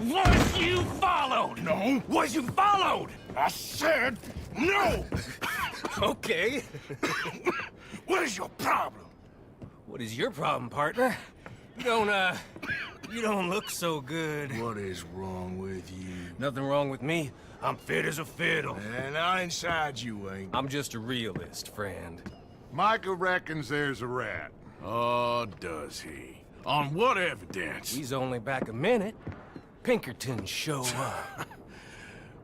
Was you followed? No. Was you followed? I said no! Okay. What is your problem? What is your problem, partner? You don't look so good. What is wrong with you? Nothing wrong with me. I'm fit as a fiddle. And not inside you ain't. I'm just a realist, friend. Micah reckons there's a rat. Oh, does he? On what evidence? He's only back a minute. Pinkerton show up.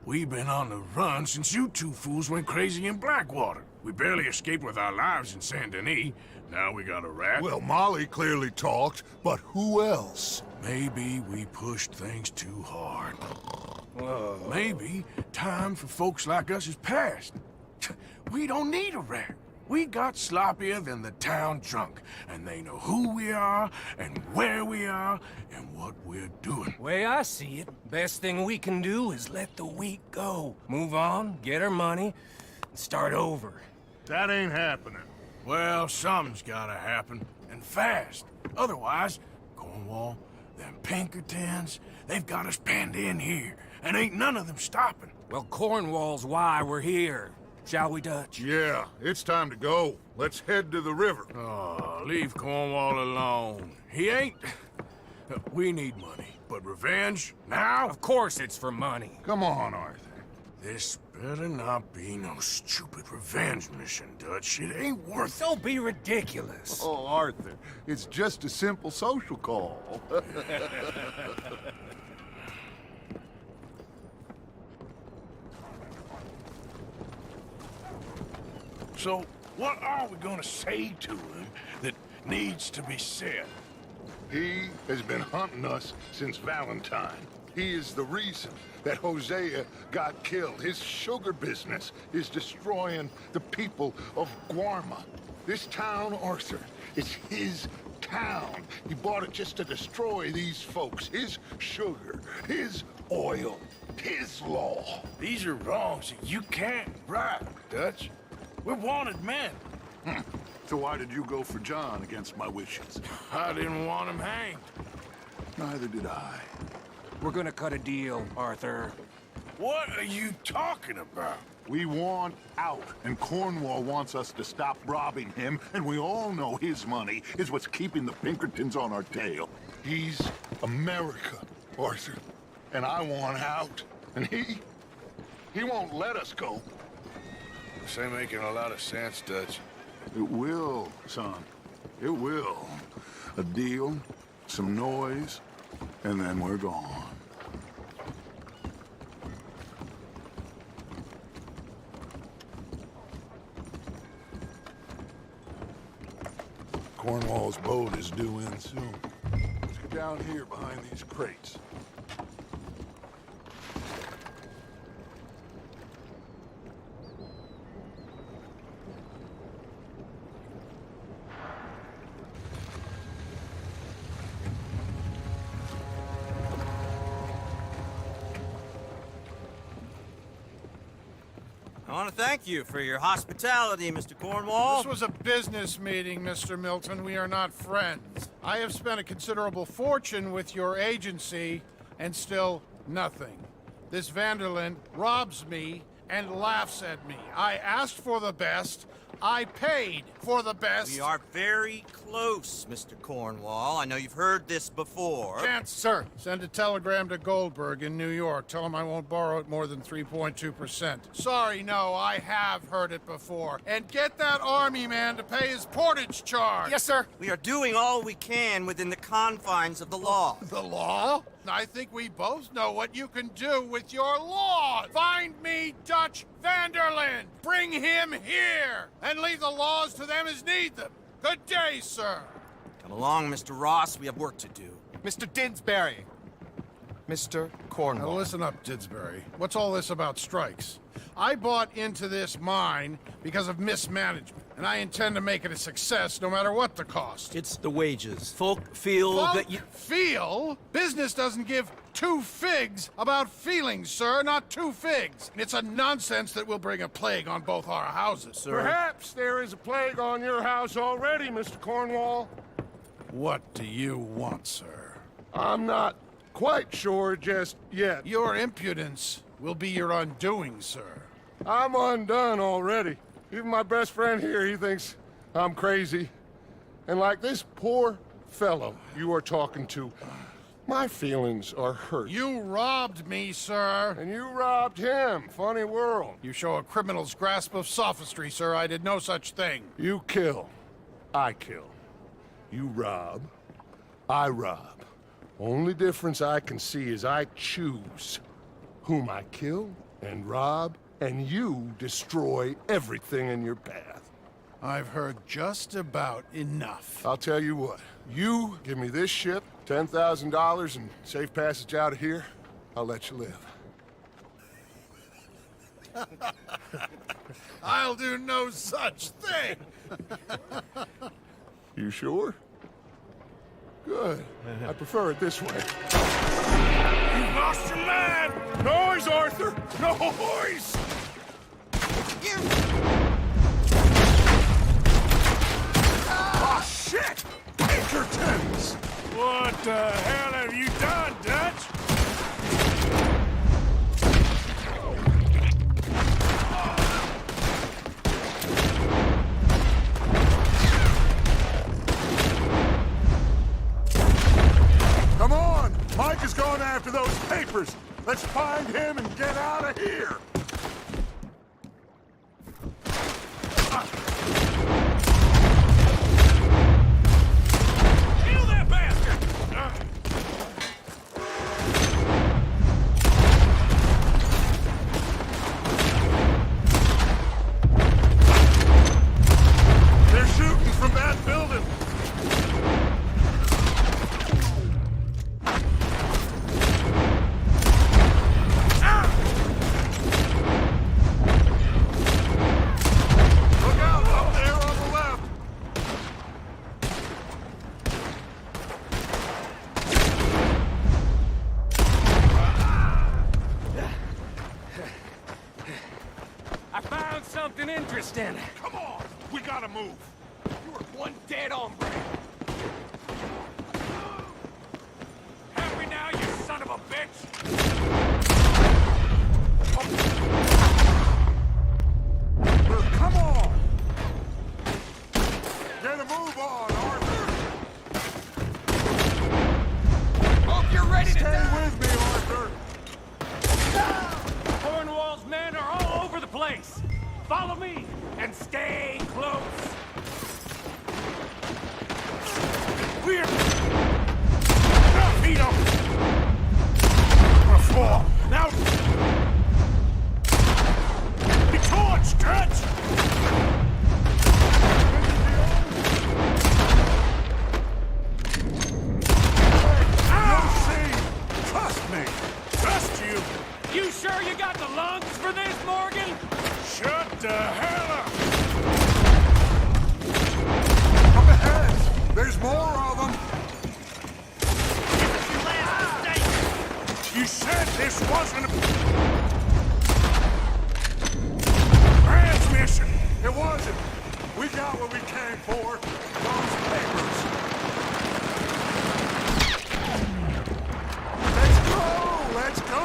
We've been on the run since you two fools went crazy in Blackwater. We barely escaped with our lives in Saint Denis. Now we got a rat. Well, Molly clearly talked, but who else? Maybe we pushed things too hard. Whoa. Maybe time for folks like us is past. We don't need a rat. We got sloppier than the town drunk, and they know who we are, and where we are, and what we're doing. Way I see it, best thing we can do is let the week go. Move on, get our money, and start over. That ain't happening. Well, something's gotta happen, and fast. Otherwise, Cornwall, them Pinkertons, they've got us penned in here, and ain't none of them stopping. Well, Cornwall's why we're here. Shall we, Dutch? Yeah, it's time to go. Let's head to the river. Oh, leave Cornwall alone. He ain't... We need money, but revenge, now? Of course it's for money. Come on, Arthur. This better not be no stupid revenge mission, Dutch. It ain't worth it. Don't be ridiculous. Oh, Arthur, it's just a simple social call. So, what are we gonna say to him that needs to be said? He has been hunting us since Valentine. He is the reason that Hosea got killed. His sugar business is destroying the people of Guarma. This town, Arthur, is his town. He bought it just to destroy these folks. His sugar, his oil, his law. These are wrongs that you can't right, Dutch. We're wanted men. So why did you go for John against my wishes? I didn't want him hanged. Neither did I. We're gonna cut a deal, Arthur. What are you talking about? We want out, and Cornwall wants us to stop robbing him, and we all know his money is what's keeping the Pinkertons on our tail. He's America, Arthur, and I want out. And he won't let us go. This ain't making a lot of sense, Dutch. It will, son. It will. A deal, some noise, and then we're gone. Cornwall's boat is due in soon. Let's get down here behind these crates. I want to thank you for your hospitality, Mr. Cornwall. This was a business meeting, Mr. Milton. We are not friends. I have spent a considerable fortune with your agency, and still nothing. This Vanderlyn robs me and laughs at me. I asked for the best. I paid for the best. We are very close, Mr. Cornwall. I know you've heard this before. Chance, sir. Send a telegram to Goldberg in New York. Tell him I won't borrow it more than 3.2%. Sorry, no, I have heard it before. And get that army man to pay his portage charge. Yes, sir. We are doing all we can within the confines of the law. The law? I think we both know what you can do with your law. Find me Dutch Vanderlyn. Bring him here. And leave the laws to them as need them. Good day, sir. Come along, Mr. Ross. We have work to do. Mr. Didsbury. Mr. Now Cornwall. listen up, Didsbury. What's all this about strikes? I bought into this mine because of mismanagement, and I intend to make it a success no matter what the cost. It's the wages. Folk feel that you... Feel? Business doesn't give two figs about feelings, sir, not two figs. It's a nonsense that will bring a plague on both our houses, sir. Perhaps there is a plague on your house already, Mr. Cornwall. What do you want, sir? I'm not quite sure just yet. Your impudence will be your undoing, sir. I'm undone already. Even my best friend here, he thinks I'm crazy. And like this poor fellow you are talking to, my feelings are hurt. You robbed me, sir. And you robbed him. Funny world. You show a criminal's grasp of sophistry, sir. I did no such thing. You kill. I kill. You rob. I rob. Only difference I can see is I choose whom I kill and rob, and you destroy everything in your path. I've heard just about enough. I'll tell you what. You give me this ship, $10,000, and safe passage out of here, I'll let you live. I'll do no such thing. You sure? Good. I prefer it this way. You lost your man! Noise, Arthur! Noise! Oh, shit! Pinkertons! What the hell have you done, Dutch? Come on! Mike is going after those papers! Let's find him and get out of here! Kill that bastard! They're shooting from that building! Look out, up there on the left! I found something interesting. Come on! We gotta move! You're one dead hombre. Help me now, you son of a bitch! Come on! Get a move on, Arthur! Hope you're ready to Stay die. with me, Arthur! Cornwall's men are all over the place. Follow me and stay close. We're... Now, Vito! On the floor! Now... Be torched, Dutch! You'll see! Trust me! Trust you! You sure you got the lungs for this, Morgan? Shut the hell up! Up ahead! There's more of them! You said this wasn't a... transmission! It wasn't! We got what we came for! Those papers! Let's go! Let's go!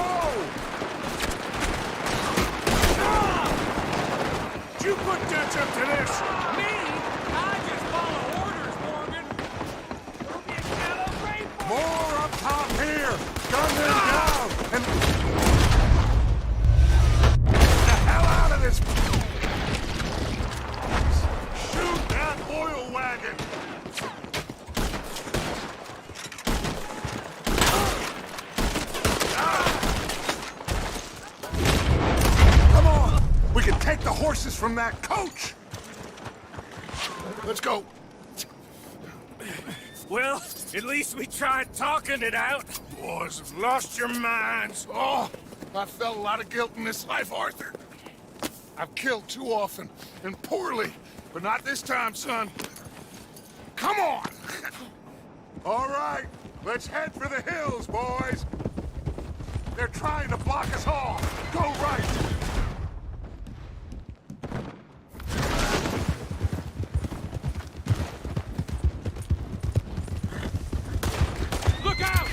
Did you put Dutch up to this? Me? I just follow orders, Morgan. We'll be celebrating. More up top here! Gun them down! And... The hell out of this! Shoot that oil wagon! Come on! We can take the horses from that coach! Let's go! Well, at least we tried talking it out. Boys have lost your minds. Oh, I felt a lot of guilt in this life, Arthur. I've killed too often, and poorly, but not this time, son. Come on! All right, let's head for the hills, boys. They're trying to block us off. Go right. Look out!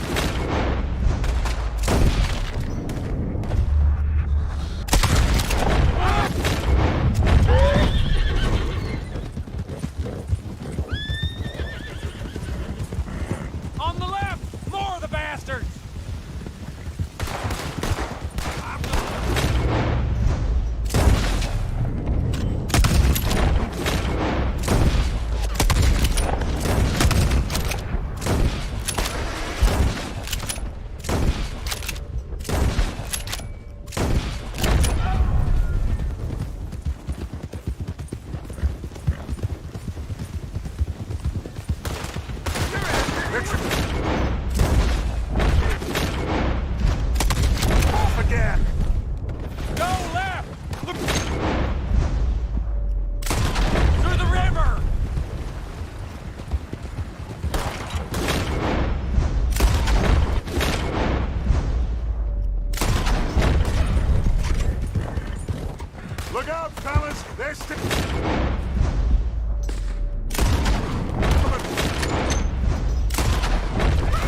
Off again! Go left! Look! Through the river! Look out, fellas! They're still...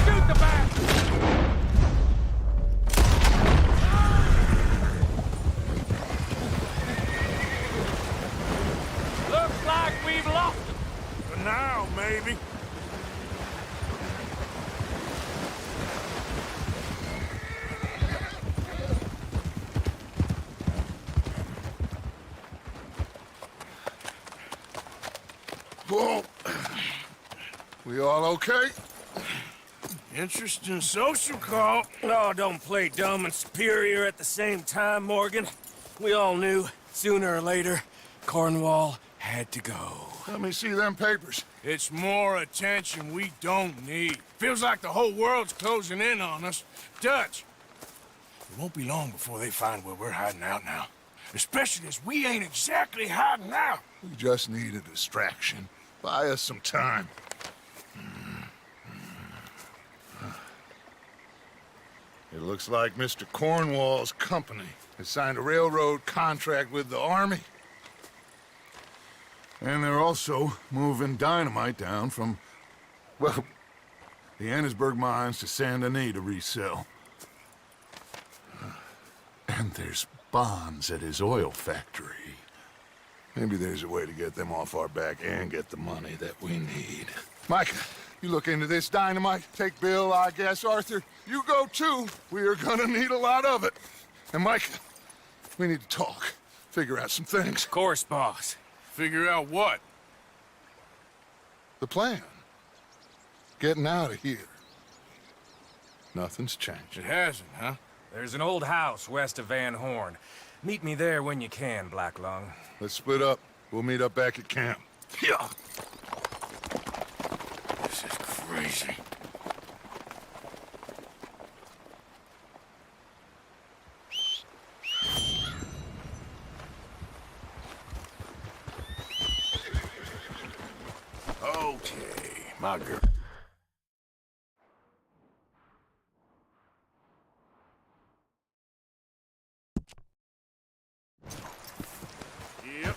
Shoot the back! Looks like we've lost them. For now, maybe. Whoa. We all okay? Interesting social call. Oh, don't play dumb and superior at the same time, Morgan. We all knew, sooner or later, Cornwall had to go. Let me see them papers. It's more attention we don't need. Feels like the whole world's closing in on us. Dutch, it won't be long before they find where we're hiding out now. Especially as we ain't exactly hiding out. We just need a distraction. Buy us some time. It looks like Mr. Cornwall's company has signed a railroad contract with the Army. And they're also moving dynamite down from, well, the Annesburg mines to Saint Denis to resell. And there's bonds at his oil factory. Maybe there's a way to get them off our back and get the money that we need. Mike, you look into this dynamite. Take Bill, I guess. Arthur, you go too. We are gonna need a lot of it. And Mike, we need to talk. Figure out some things. Of course, boss. Figure out what? The plan. Getting out of here. Nothing's changed. It hasn't, huh? There's an old house west of Van Horn. Meet me there when you can, Black Lung. Let's split up. We'll meet up back at camp. Yeah. This is crazy. Okay, my girl. Yep.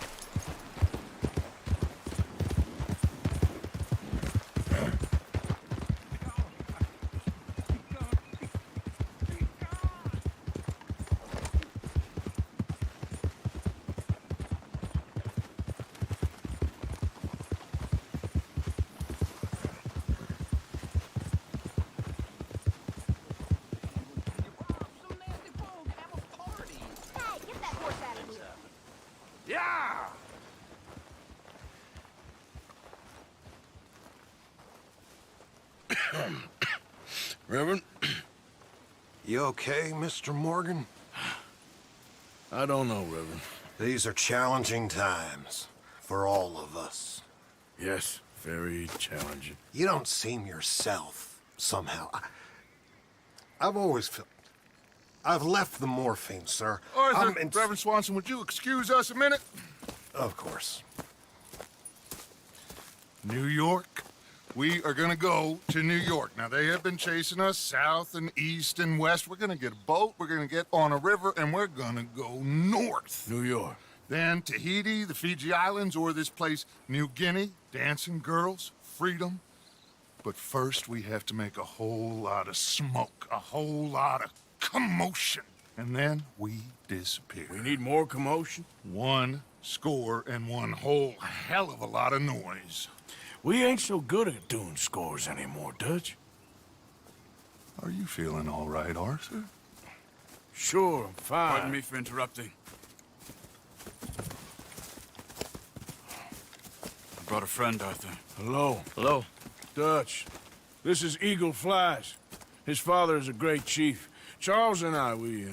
Yeah! Reverend? You okay, Mr. Morgan? I don't know, Reverend. These are challenging times for all of us. Yes, very challenging. You don't seem yourself, somehow. I've always felt... I've left the morphine, sir. Arthur, Reverend Swanson, would you excuse us a minute? Of course. New York? We are gonna go to New York. Now, they have been chasing us south and east and west. We're gonna get a boat, we're gonna get on a river, and we're gonna go north. New York. Then Tahiti, the Fiji Islands, or this place, New Guinea, dancing girls, freedom. But first, we have to make a whole lot of smoke, a whole lot of commotion. And then we disappear. We need more commotion. 1 score and 1 whole hell of a lot of noise. We ain't so good at doing scores anymore, Dutch. Are you feeling all right, Arthur? Sure, I'm fine. Pardon me for interrupting. I brought a friend, Arthur. Hello. Hello. Dutch. This is Eagle Flies. His father is a great chief. Charles and I, we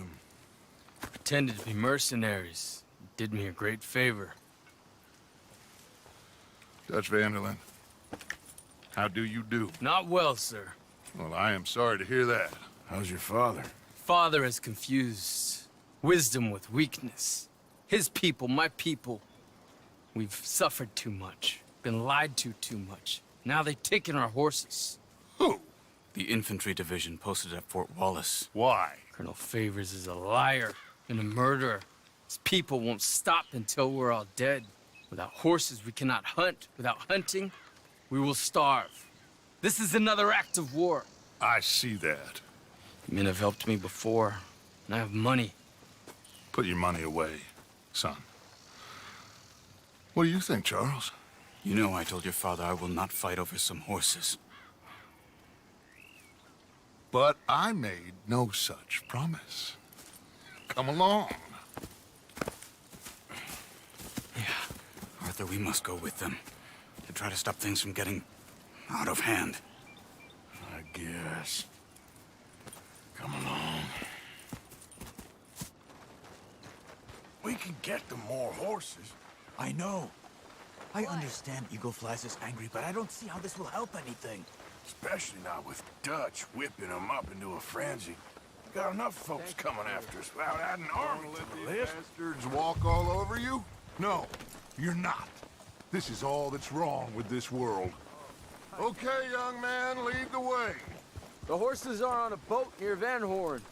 Pretended to be mercenaries. Did me a great favor. Dutch Vanderlyn. How do you do? Not well, sir. Well, I am sorry to hear that. How's your father? Father has confused wisdom with weakness. His people, my people. We've suffered too much. Been lied to too much. Now they've taken our horses. Who? The infantry division posted at Fort Wallace. Why? Colonel Favors is a liar and a murderer. His people won't stop until we're all dead. Without horses, we cannot hunt. Without hunting, we will starve. This is another act of war. I see that. Men have helped me before, and I have money. Put your money away, son. What do you think, Charles? You know I told your father I will not fight over some horses. But I made no such promise. Come along. Yeah. Arthur, we must go with them to try to stop things from getting out of hand. I guess. Come along. We can get them more horses. I know. I understand Eagle Flies is angry, but I don't see how this will help anything. Especially not with Dutch whipping them up into a frenzy. Got enough folks coming after us without adding army to the list. Bastards walk all over you? No, you're not. This is all that's wrong with this world. Okay, young man, lead the way. The horses are on a boat near Van Horn.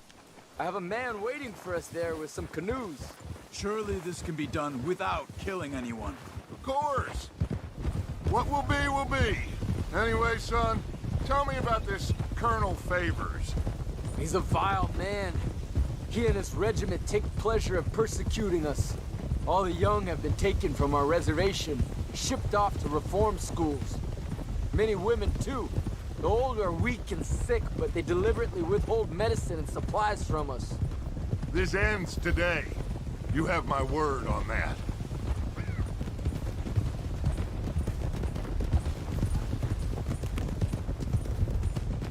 I have a man waiting for us there with some canoes. Surely this can be done without killing anyone. Of course. What will be, will be. Anyway, son, tell me about this Colonel Favors. He's a vile man. He and his regiment take pleasure in persecuting us. All the young have been taken from our reservation, shipped off to reform schools. Many women, too. The old are weak and sick, but they deliberately withhold medicine and supplies from us. This ends today. You have my word on that.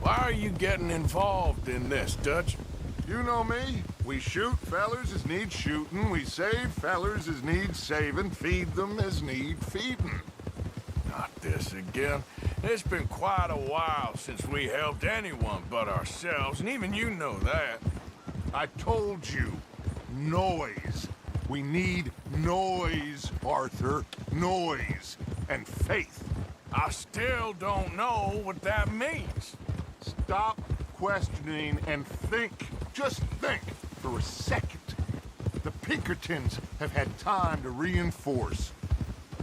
Why are you getting involved in this, Dutch? You know me. We shoot fellers as need shooting. We save fellers as need saving. Feed them as need feeding. Not this again. It's been quite a while since we helped anyone but ourselves, and even you know that. I told you. Noise. We need noise, Arthur. Noise. And faith. I still don't know what that means. Stop questioning and think. Just think for a second. The Pinkertons have had time to reinforce.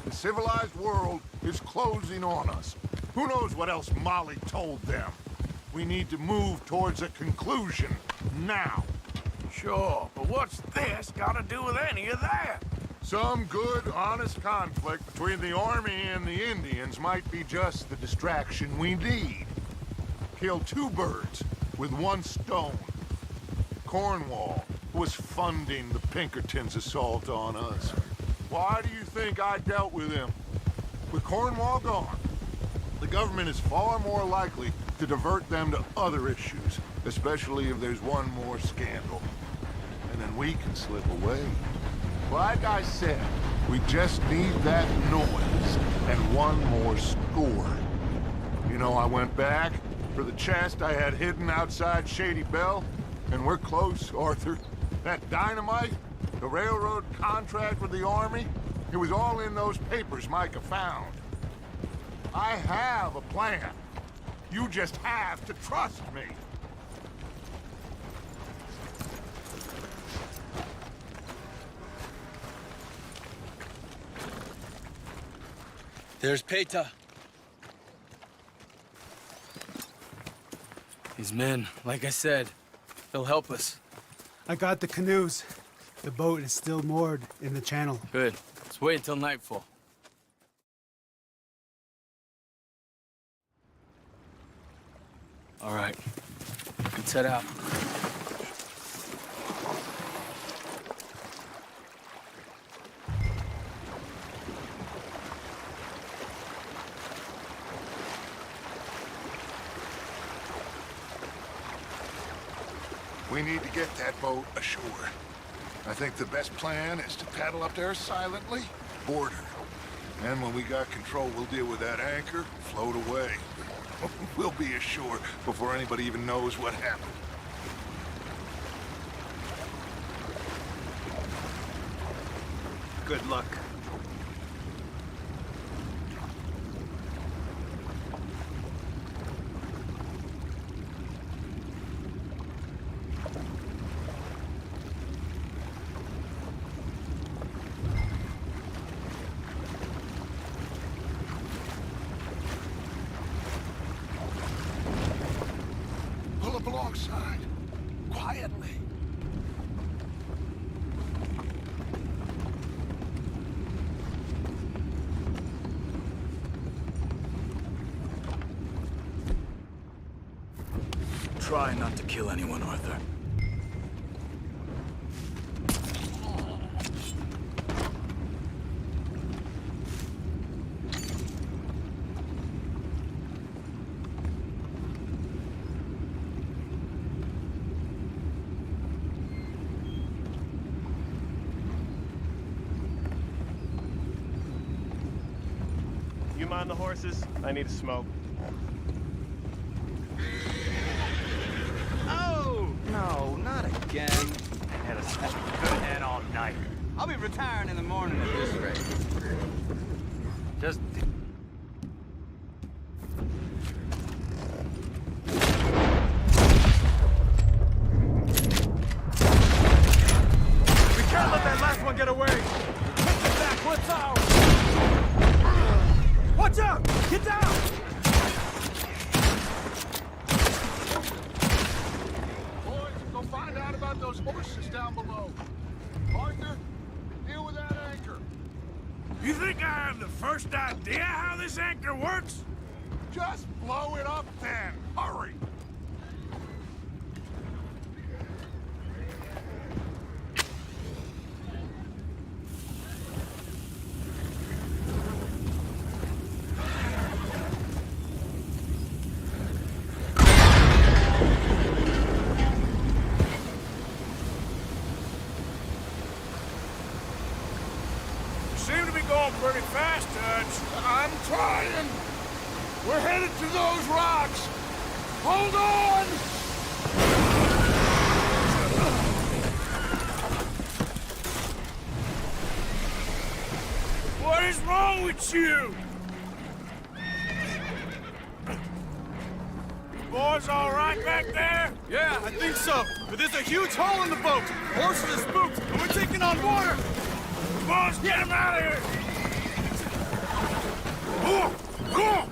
The civilized world is closing on us. Who knows what else Molly told them? We need to move towards a conclusion now. Sure, but what's this got to do with any of that? Some good, honest conflict between the army and the Indians might be just the distraction we need. Kill two birds with one stone. Cornwall was funding the Pinkertons' assault on us. Why do you think I dealt with him? With Cornwall gone, the government is far more likely to divert them to other issues, especially if there's one more scandal. And then we can slip away. Like I said, we just need that noise and one more score. You know, I went back for the chest I had hidden outside Shady Belle, and we're close, Arthur. That dynamite, the railroad contract with the army, it was all in those papers Micah found. I have a plan. You just have to trust me. There's Peta. These men, like I said, they'll help us. I got the canoes. The boat is still moored in the channel. Good. Let's wait until nightfall. All right. Let's head out. We need to get that boat ashore. I think the best plan is to paddle up there silently, board her. And when we got control, we'll deal with that anchor, float away. We'll be ashore before anybody even knows what happened. Good luck. Pull up alongside. Quietly. Try not to kill anyone, Arthur. You mind the horses? I need a smoke. Oh! No, not again. Had a good head all night. I'll be retiring in the morning at this rate. Just... We can't let that last one get away! Back, what's ours? Watch out! Get down! Boys, go find out about those horses down below. Arthur, deal with that anchor. You think I have the first idea how this anchor works? Just blow it up then. Hurry. Seem to be going pretty fast, Dutch. I'm trying. We're headed to those rocks. Hold on! What is wrong with you? You boys all right back there? Yeah, I think so. But there's a huge hole in the boat. Horses are spooked, and we're taking on water. Boys, get him out of here! Go!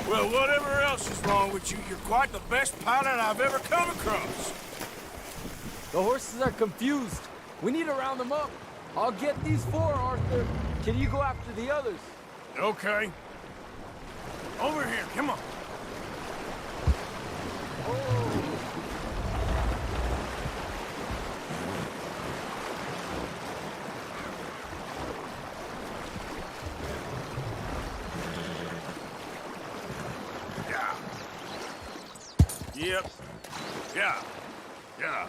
Well, whatever else is wrong with you, you're quite the best pilot I've ever come across. The horses are confused. We need to round them up. I'll get these four, Arthur. Can you go after the others? Okay. Over here, come on. Yep. Yeah. Yeah.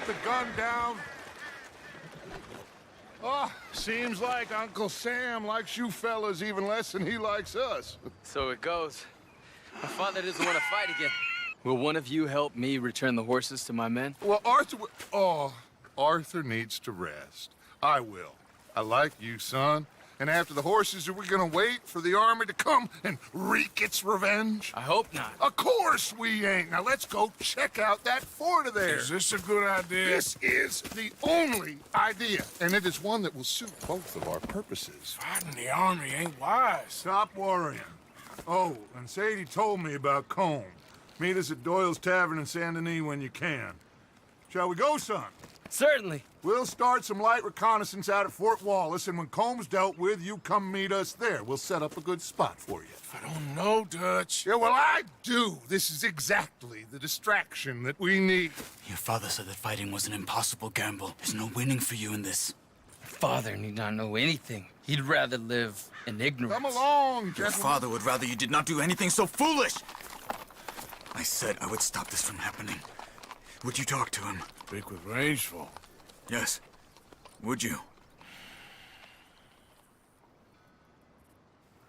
The gun down. Oh, seems like Uncle Sam likes you fellas even less than he likes us. So it goes. My father doesn't want to fight again. Will one of you help me return the horses to my men? Well, Arthur needs to rest. I will. I like you, son, And after the horses, are we gonna wait for the army to come and wreak its revenge? I hope not. Of course we ain't. Now let's go check out that fort of theirs. Is this a good idea? This is the only idea, and it is one that will suit both of our purposes. Fighting the army ain't wise. Stop worrying. Oh, and Sadie told me about Combe. Meet us at Doyle's Tavern in Saint Denis when you can. Shall we go, son? Certainly. We'll start some light reconnaissance out at Fort Wallace, and when Combs dealt with, you come meet us there. We'll set up a good spot for you. I don't know, Dutch. Yeah, well, I do. This is exactly the distraction that we need. Your father said that fighting was an impossible gamble. There's no winning for you in this. Father need not know anything. He'd rather live in ignorance. Come along, Your gentlemen. father would rather you did not do anything so foolish. I said I would stop this from happening. Would you talk to him? Speak with Rangeful. Yes. Would you?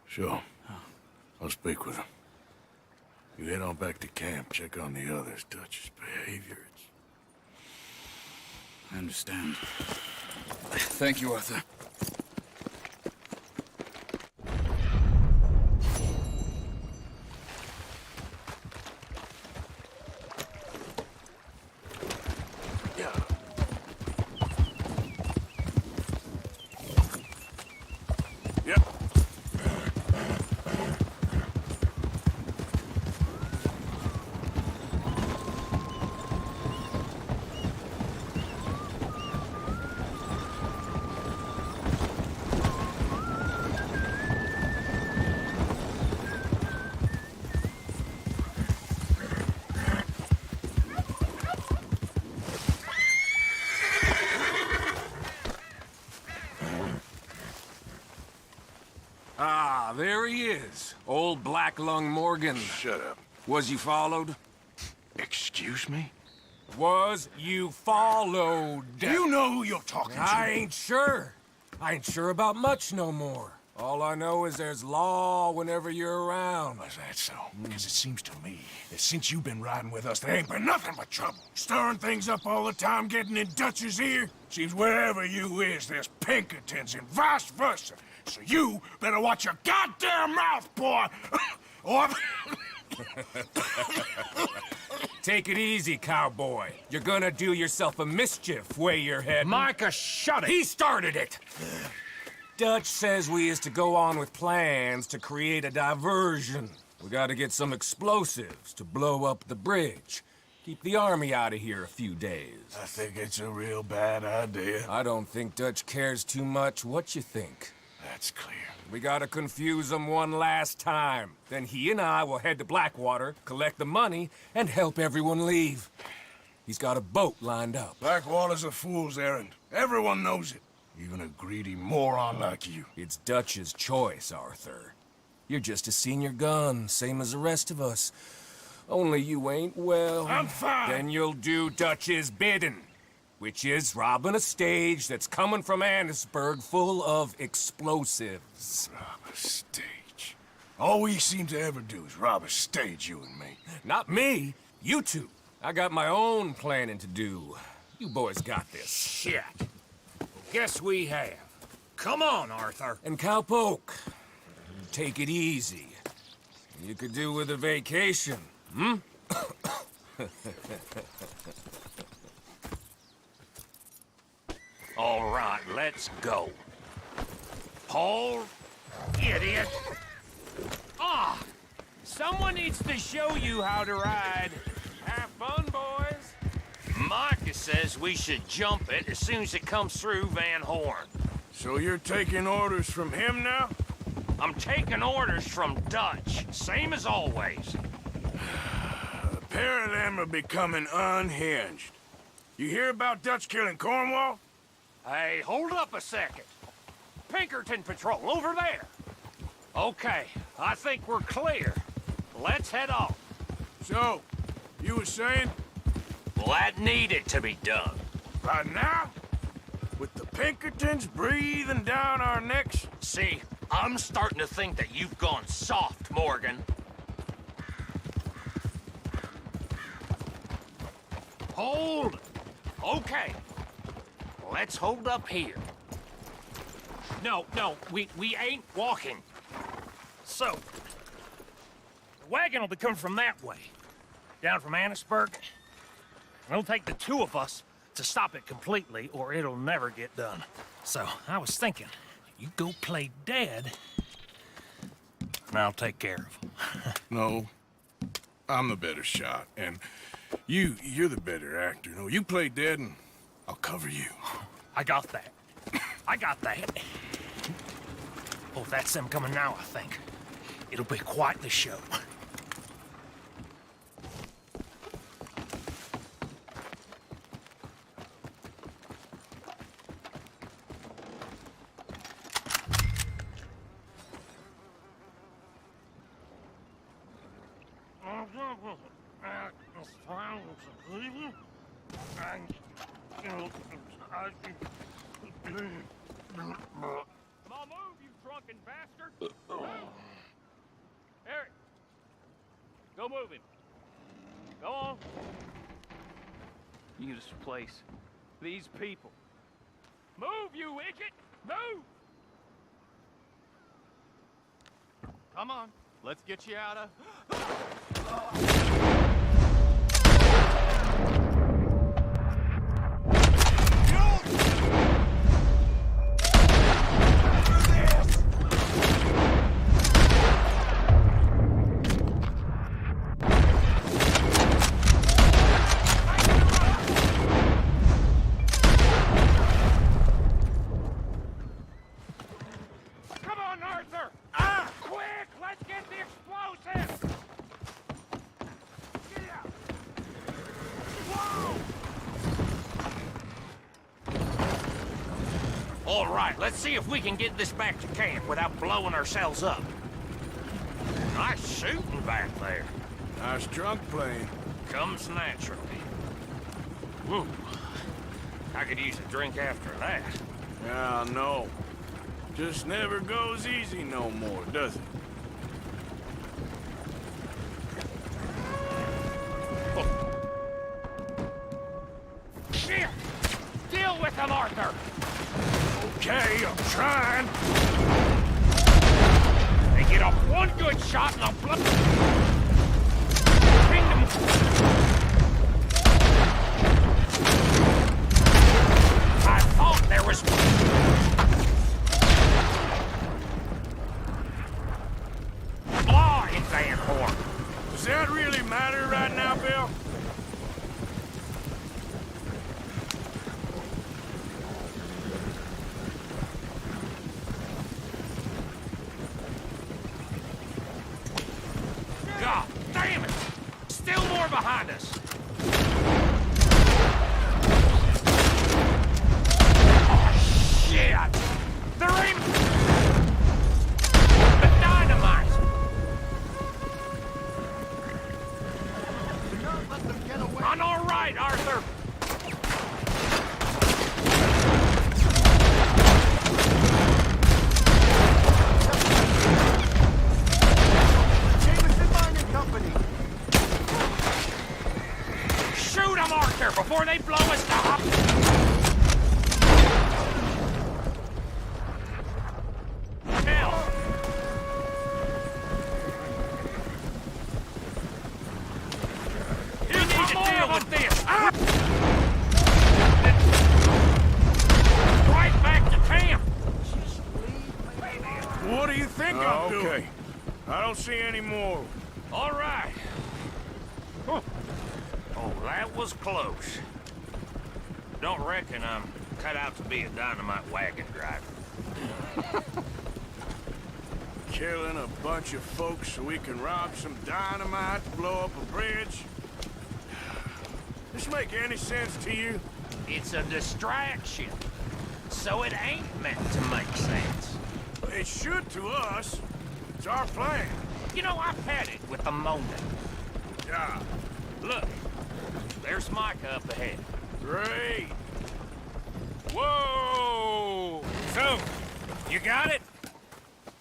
Sure. I'll speak with him. You head on back to camp, check on the others. Dutch's behavior, I understand. Thank you, Arthur. Ah, there he is. Old Black Lung Morgan. Shut up. Was you followed? Excuse me? Was you followed? You know who you're talking to. I ain't sure. I ain't sure about much no more. All I know is there's law whenever you're around. Is that so? Because it seems to me that since you've been riding with us, there ain't been nothing but trouble. Stirring things up all the time, getting in Dutch's ear. Seems wherever you is, there's Pinkertons and vice versa. So you better watch your goddamn mouth, boy! Or... Take it easy, cowboy. You're gonna do yourself a mischief way you're heading. Micah, shut it! He started it! Dutch says we is to go on with plans to create a diversion. We gotta get some explosives to blow up the bridge. Keep the army out of here a few days. I think it's a real bad idea. I don't think Dutch cares too much what you think. That's clear. We gotta confuse him one last time. Then he and I will head to Blackwater, collect the money, and help everyone leave. He's got a boat lined up. Blackwater's a fool's errand. Everyone knows it. Even a greedy moron like you. It's Dutch's choice, Arthur. You're just a senior gun, same as the rest of us. Only you ain't well. I'm fine. Then you'll do Dutch's bidding, which is robbing a stage that's coming from Annesburg full of explosives. Rob a stage. All we seem to ever do is rob a stage, you and me. Not me, you two. I got my own planning to do. You boys got this. Shit. Guess we have. Come on, Arthur. And Cowpoke, take it easy. You could do with a vacation, hmm? All right, let's go. Hold, idiot. Ah! Someone needs to show you how to ride. Have fun, boys. Micah says we should jump it as soon as it comes through Van Horn. So you're taking orders from him now? I'm taking orders from Dutch, same as always. A pair of them are becoming unhinged. You hear about Dutch killing Cornwall? Hey, hold up a second. Pinkerton Patrol, over there. Okay, I think we're clear. Let's head off. So, you were saying? Well, that needed to be done. Right now? With the Pinkertons breathing down our necks? See, I'm starting to think that you've gone soft, Morgan. Hold. Okay. Let's hold up here. No, we ain't walking. So, the wagon will be coming from that way, down from Annisburg. It'll take the two of us to stop it completely, or it'll never get done. So, I was thinking, you go play dead, and I'll take care of him. No, I'm the better shot, and you're the better actor. No, you play dead, and I'll cover you. I got that. I got that. Oh, that's them coming now, I think. It'll be quite the show. I'll move, you drunken bastard! Eric! Go move him. Go on. You just replace these people. Move, you idiot! Move! Come on, let's get you out of... Come on, Arthur! Quick! Let's get the explosives! Get out! Whoa! All right, let's see if we can get this back to camp without blowing ourselves up. Nice shooting back there. Nice drunk playing. Comes naturally. Woo. I could use a drink after that. Yeah, no. Just never goes easy no more, does it? Shit! Deal with them, Arthur! Okay, I'm trying. They get off one good shot and I'll blow... Ping them... I thought there was... Law in Van Horn. Does that really matter right now, Bill? God damn it! Still more behind us. Oh, shit! They're in... The dynamite! On our right, Arthur! Shoot 'em, Arthur, before they blow us up! Hell! You need to deal with this! Right back to camp! What do you think I'm doing? Okay. I don't see any more. All right. Huh. Oh, that was close. Don't reckon I'm cut out to be a dynamite wagon driver. Killing a bunch of folks so we can rob some dynamite to blow up a bridge? This make any sense to you? It's a distraction, so it ain't meant to make sense. It should to us. It's our plan. You know, I've had it with the moment. Yeah. Look, there's Micah up ahead. Great. Whoa! So, you got it?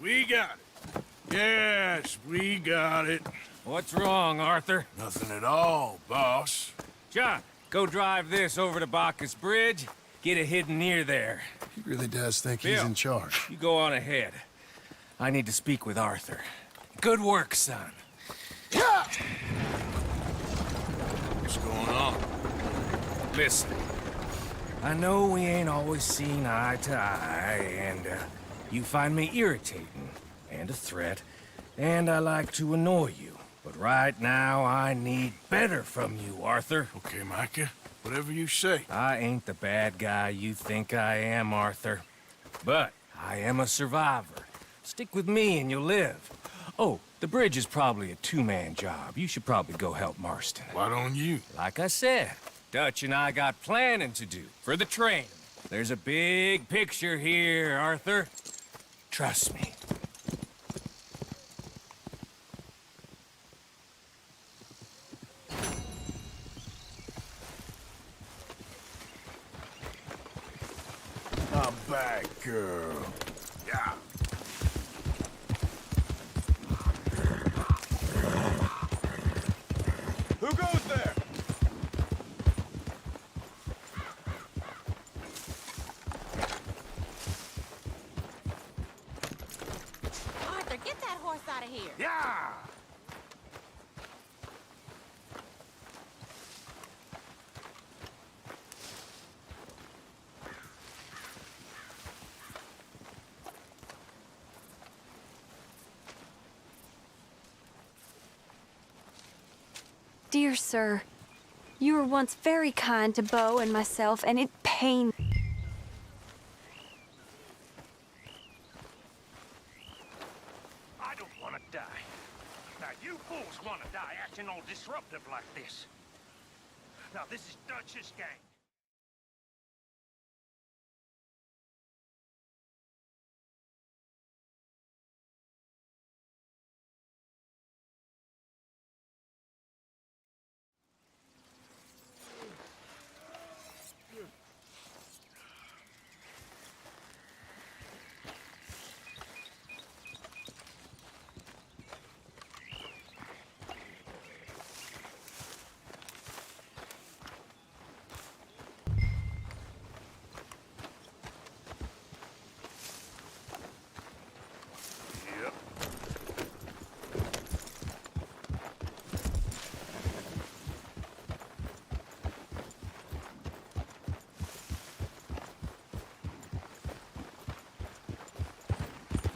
We got it. Yes, we got it. What's wrong, Arthur? Nothing at all, boss. John, go drive this over to Bacchus Bridge. Get it hidden near there. He really does think he's Bill, in charge. You go on ahead. I need to speak with Arthur. Good work, son. What's going on? Listen, I know we ain't always seen eye to eye, and you find me irritating and a threat, and I like to annoy you. But right now, I need better from you, Arthur. Okay, Micah. Whatever you say. I ain't the bad guy you think I am, Arthur. But I am a survivor. Stick with me and you'll live. Oh, the bridge is probably a two-man job. You should probably go help Marston. Why don't you? Like I said, Dutch and I got planning to do for the train. There's a big picture here, Arthur. Trust me. A bad girl. Yeah. Who goes there? Arthur, get that horse out of here. Yeah! Dear sir, you were once very kind to Beau and myself, and it pained. I don't want to die. Now, you fools want to die acting all disruptive like this. Now, this is Dutch's gang.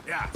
Yeah.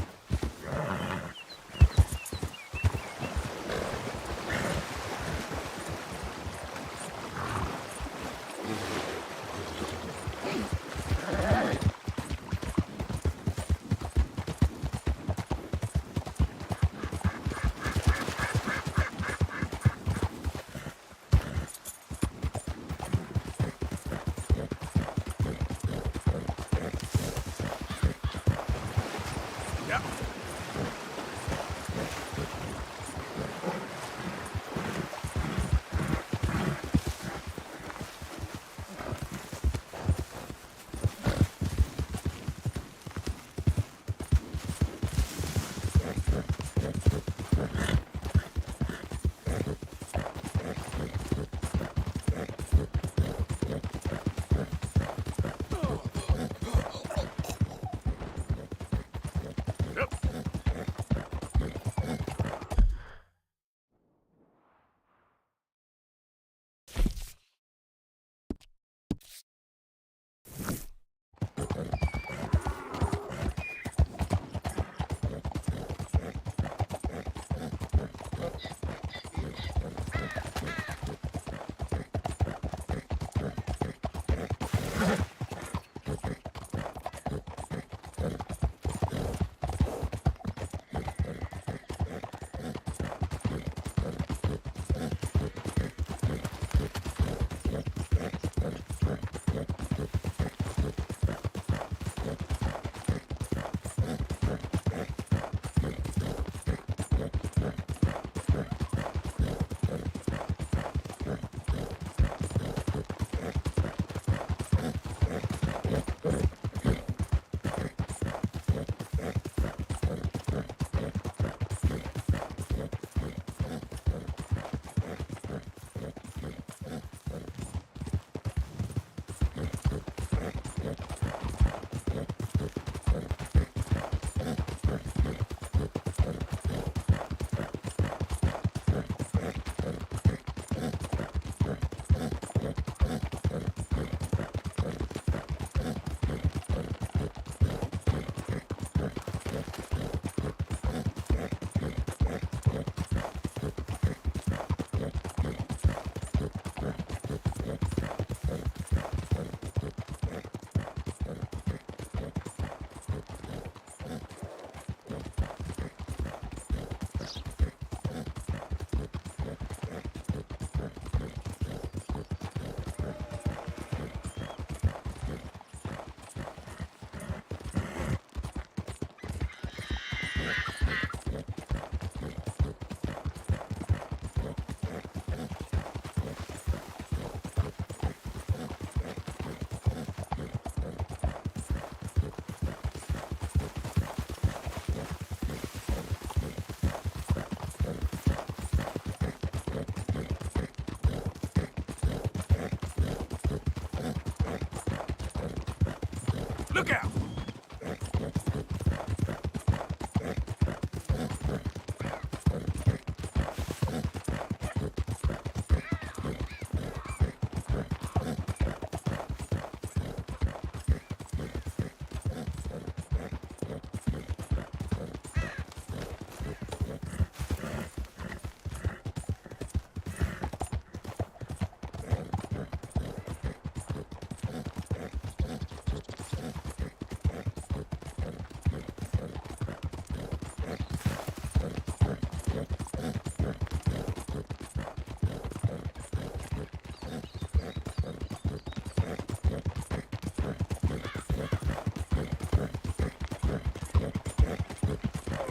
Look out!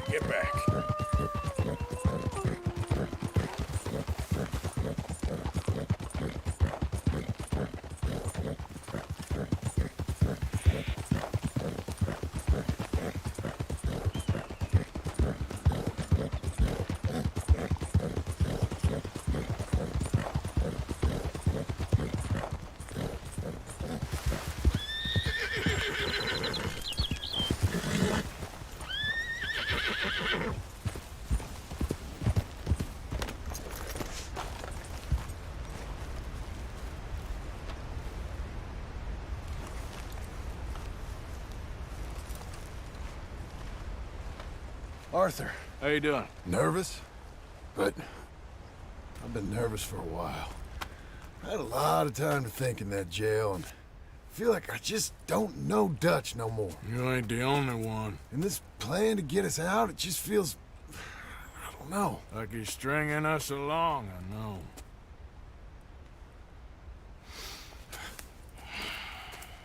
Get back. Arthur. How you doing? Nervous? But I've been nervous for a while. I had a lot of time to think in that jail, and I feel like I just don't know Dutch no more. You ain't the only one. And this plan to get us out, it just feels... I don't know. Like he's stringing us along, I know.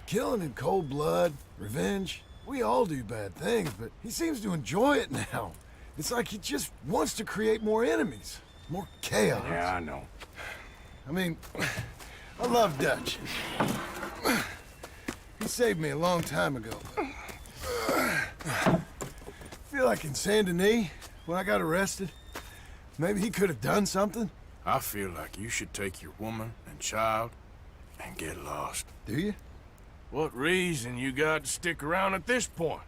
Killing in cold blood, revenge, we all do bad things, but he seems to enjoy it now. It's like he just wants to create more enemies, more chaos. Yeah, I know. I mean, I love Dutch. He saved me a long time ago. I feel like in Saint Denis, when I got arrested, maybe he could have done something. I feel like you should take your woman and child and get lost. Do you? What reason you got to stick around at this point?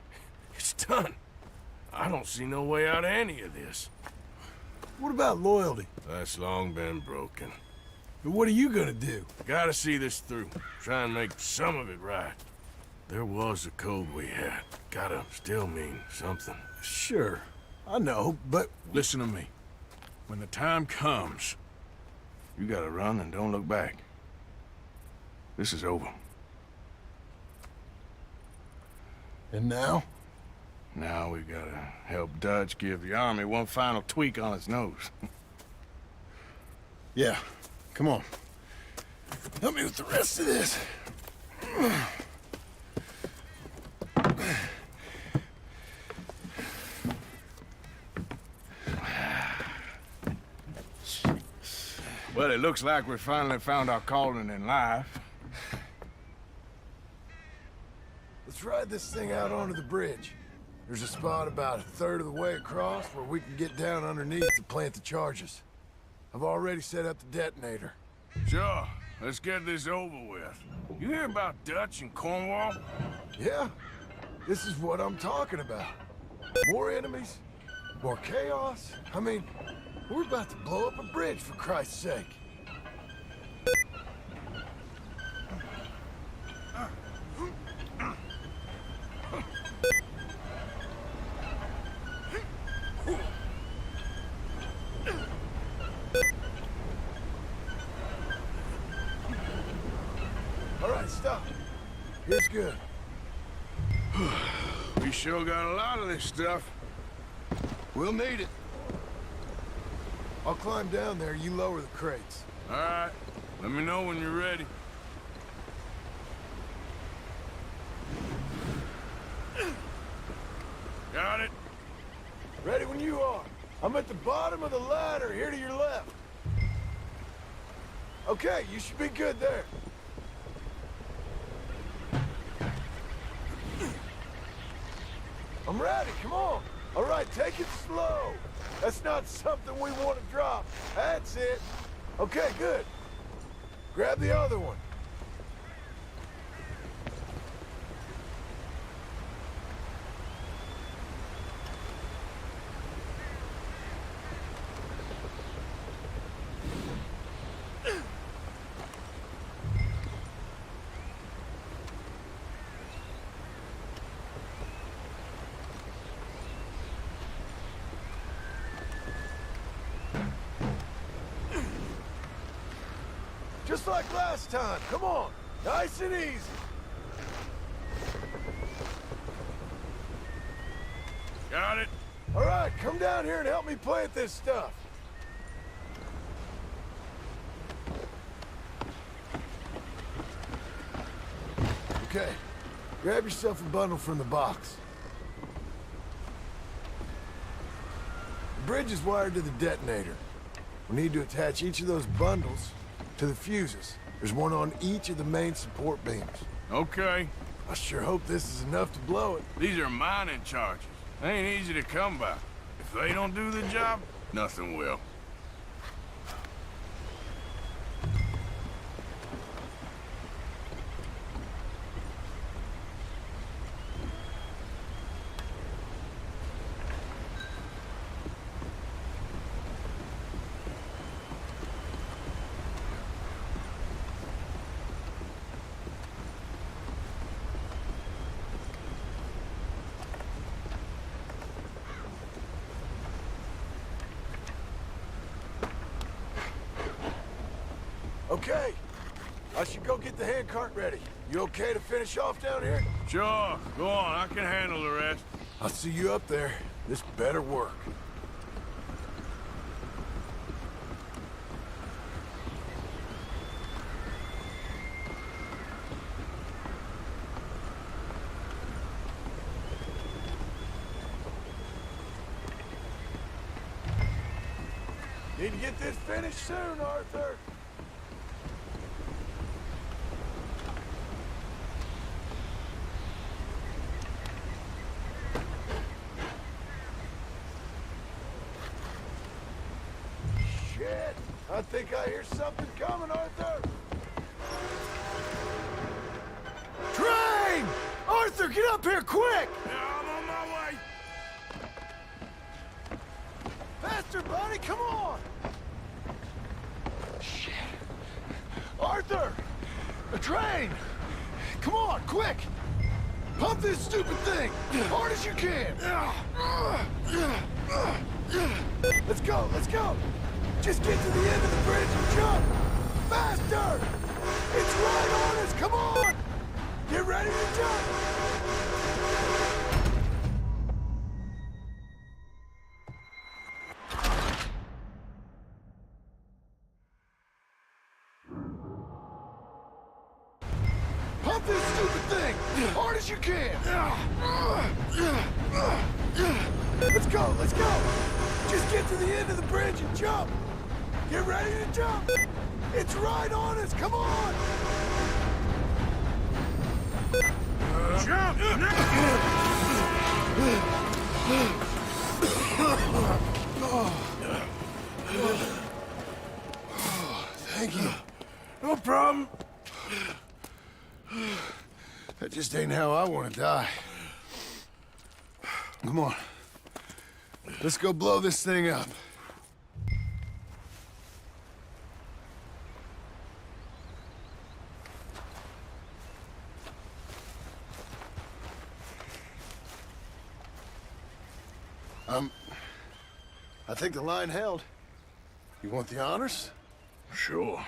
It's done. I don't see no way out of any of this. What about loyalty? That's long been broken. But what are you gonna do? Gotta see this through. Try and make some of it right. There was a code we had. Gotta still mean something. Sure, I know, but... Listen to me. When the time comes, you gotta run and don't look back. This is over. And now? Now we gotta help Dutch give the army one final tweak on its nose. Yeah, come on. Help me with the rest of this. Well, it looks like we finally found our calling in life. Let's ride this thing out onto the bridge. There's a spot about a third of the way across where we can get down underneath to plant the charges. I've already set up the detonator. Sure. Let's get this over with. You hear about Dutch and Cornwall? Yeah. This is what I'm talking about. More enemies, more chaos. I mean, we're about to blow up a bridge, for Christ's sake. All right, stop. Here's good. We sure got a lot of this stuff. We'll need it. I'll climb down there, you lower the crates. All right. Let me know when you're ready. Got it? Ready when you are. I'm at the bottom of the ladder, here to your left. Okay, you should be good there. I'm ready, come on. All right, take it slow. That's not something we want to drop. That's it. Okay, good. Grab the other one. Just like last time. Come on. Nice and easy. Got it? All right, come down here and help me plant this stuff. Okay, grab yourself a bundle from the box. The bridge is wired to the detonator. We need to attach each of those bundles to the fuses. There's one on each of the main support beams. Okay. I sure hope this is enough to blow it. These are mining charges. They ain't easy to come by. If they don't do the job, nothing will. Okay, I should go get the handcart ready. You okay to finish off down here? Sure, go on. I can handle the rest. I'll see you up there. This better work. Need to get this finished soon, Arthur. Shit! I think I hear something coming, Arthur! Train! Arthur, get up here, quick! Yeah, I'm on my way. Faster, buddy, come on! Shit! Arthur! A train! Come on, quick! Pump this stupid thing! Hard as you can! Let's go, let's go! Just get to the end of the bridge and jump! Faster! It's right on us, come on! Get ready to jump! Pump this stupid thing! Hard as you can! Let's go, let's go! Just get to the end of the bridge and jump! Get ready to jump! It's right on us, come on! Jump! Thank you. No problem. That just ain't how I want to die. Come on. Let's go blow this thing up. I think the line held. You want the honors? Sure.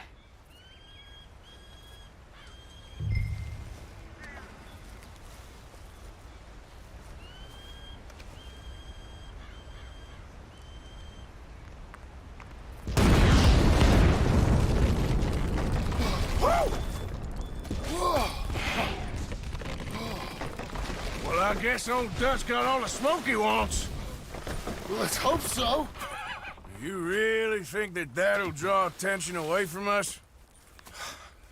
Well, I guess old Dutch got all the smoke he wants. Well, let's hope so. You really think that that'll draw attention away from us?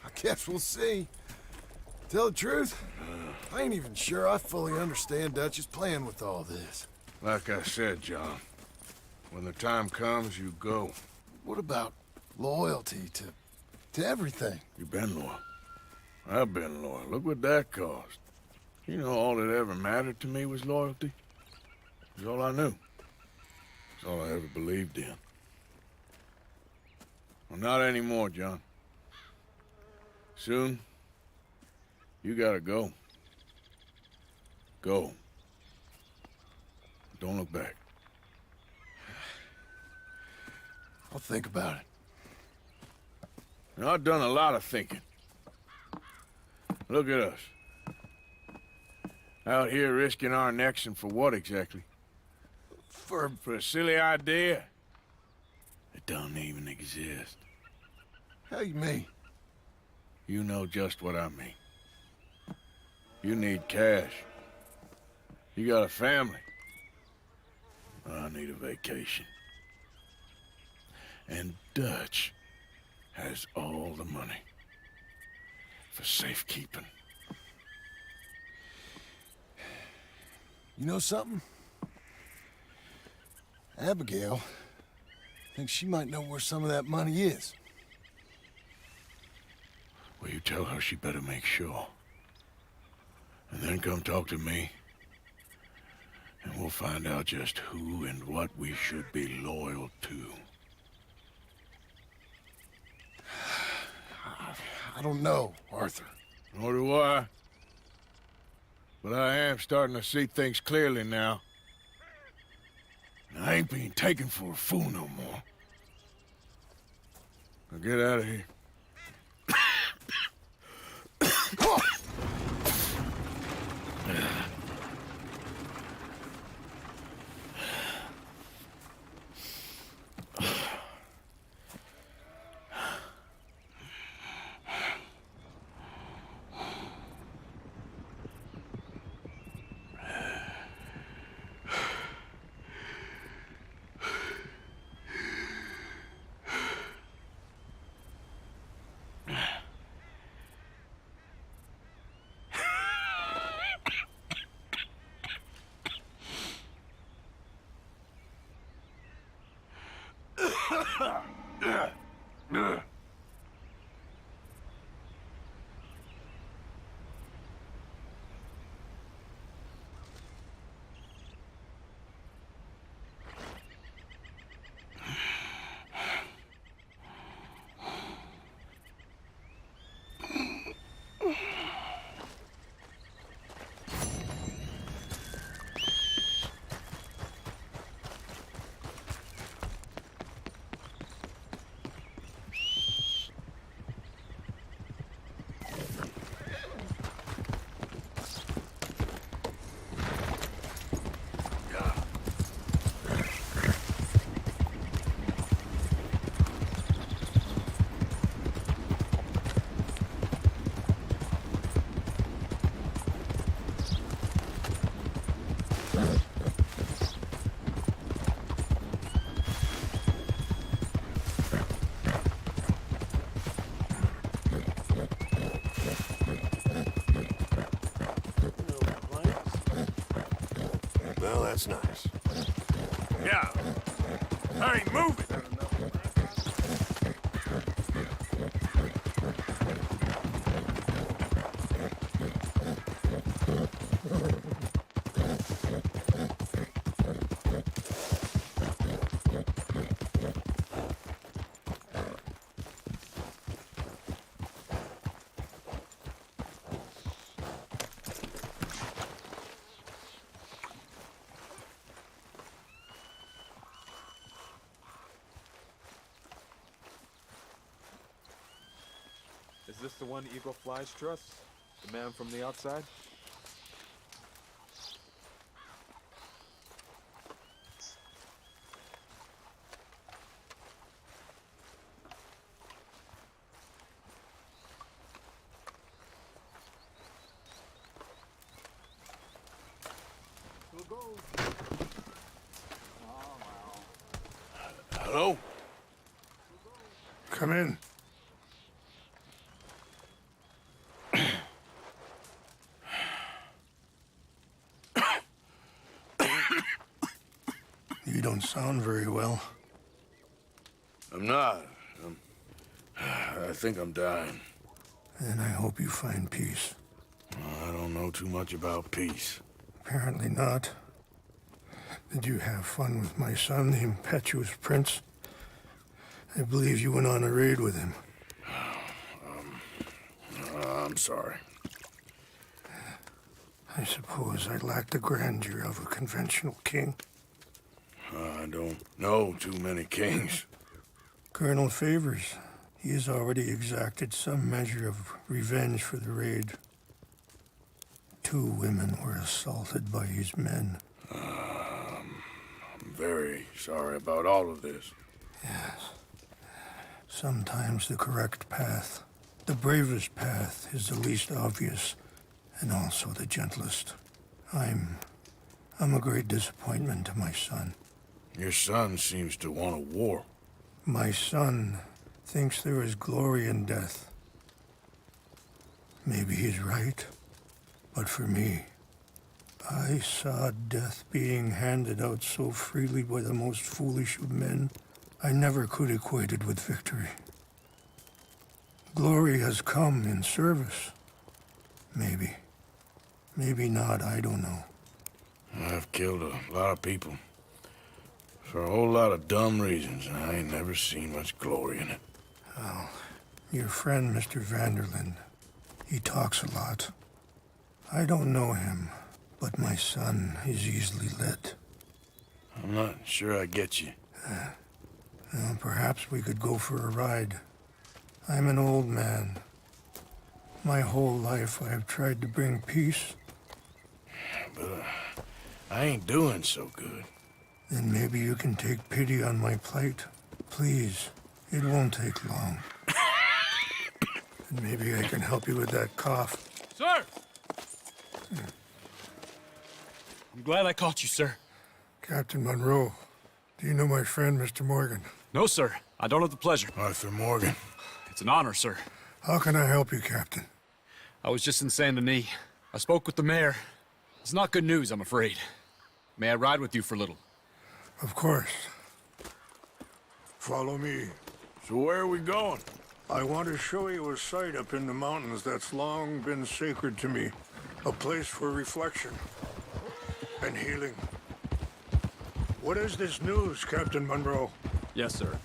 I guess we'll see. Tell the truth, I ain't even sure I fully understand Dutch's plan with all this. Like I said, John, when the time comes, you go. What about loyalty to everything? You've been loyal. I've been loyal. Look what that cost. You know, all that ever mattered to me was loyalty. It was all I knew. It's all I ever believed in. Well, not anymore, John. Soon, you gotta go. Go. Don't look back. I'll think about it. Now, I've done a lot of thinking. Look at us. Out here risking our necks, and for what exactly? For a silly idea that don't even exist. How you mean? You know just what I mean. You need cash. You got a family. I need a vacation. And Dutch has all the money for safekeeping. You know something? Abigail thinks she might know where some of that money is. Well, you tell her she better make sure. And then come talk to me. And we'll find out just who and what we should be loyal to. I don't know, Arthur. Nor do I. But I am starting to see things clearly now. And I ain't being taken for a fool no more. Now get out of here. Well, that's nice. Yeah. Hey, move it! Is this the one Eagle Flies trusts? The man from the outside? Hello? Come in. You don't sound very well. I'm not. I think I'm dying. And I hope you find peace. I don't know too much about peace. Apparently not. Did you have fun with my son, the impetuous prince? I believe you went on a raid with him. I'm sorry. I suppose I lack the grandeur of a conventional king. I don't know too many kings. Colonel Favors He has already exacted some measure of revenge for the raid. 2 women were assaulted by his men. I'm very sorry about all of this. Yes. Sometimes the correct path, the bravest path, is the least obvious, and also the gentlest. I'm a great disappointment to my son. Your son seems to want a war. My son thinks there is glory in death. Maybe he's right, but for me, I saw death being handed out so freely by the most foolish of men, I never could equate it with victory. Glory has come in service. Maybe. Maybe not, I don't know. I've killed a lot of people. For a whole lot of dumb reasons, and I ain't never seen much glory in it. Oh, your friend, Mr. Vanderlyn, he talks a lot. I don't know him, but my son is easily led. I'm not sure I get you. Well, perhaps we could go for a ride. I'm an old man. My whole life I have tried to bring peace. But I ain't doing so good. Then maybe you can take pity on my plight. Please, it won't take long. And maybe I can help you with that cough. Sir! I'm glad I caught you, sir. Captain Monroe, do you know my friend, Mr. Morgan? No, sir. I don't have the pleasure. Arthur Morgan. It's an honor, sir. How can I help you, Captain? I was just in Saint Denis. I spoke with the mayor. It's not good news, I'm afraid. May I ride with you for a little? Of course. Follow me. So where are we going? I want to show you a site up in the mountains that's long been sacred to me. A place for reflection and healing. What is this news, Captain Monroe? Yes, sir.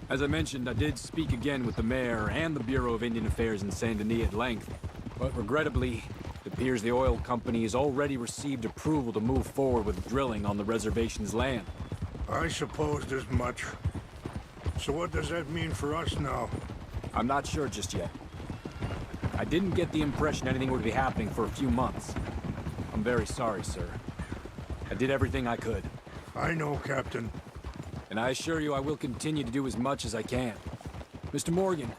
As I mentioned, I did speak again with the mayor and the Bureau of Indian Affairs in Saint Denis at length. But regrettably, it appears the oil company has already received approval to move forward with drilling on the reservation's land. I supposed as much. So what does that mean for us now? I'm not sure just yet. I didn't get the impression anything would be happening for a few months. I'm very sorry, sir. I did everything I could. I know, Captain. And I assure you I will continue to do as much as I can. Mr. Morgan,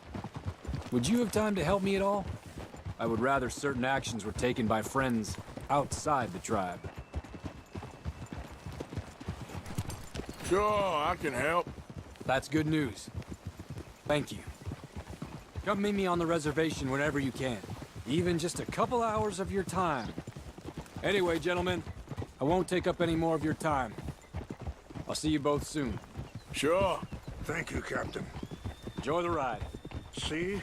would you have time to help me at all? I would rather certain actions were taken by friends outside the tribe. Sure, I can help. That's good news. Thank you. Come meet me on the reservation whenever you can. Even just a couple hours of your time. Anyway, gentlemen, I won't take up any more of your time. I'll see you both soon. Sure. Thank you, Captain. Enjoy the ride. See?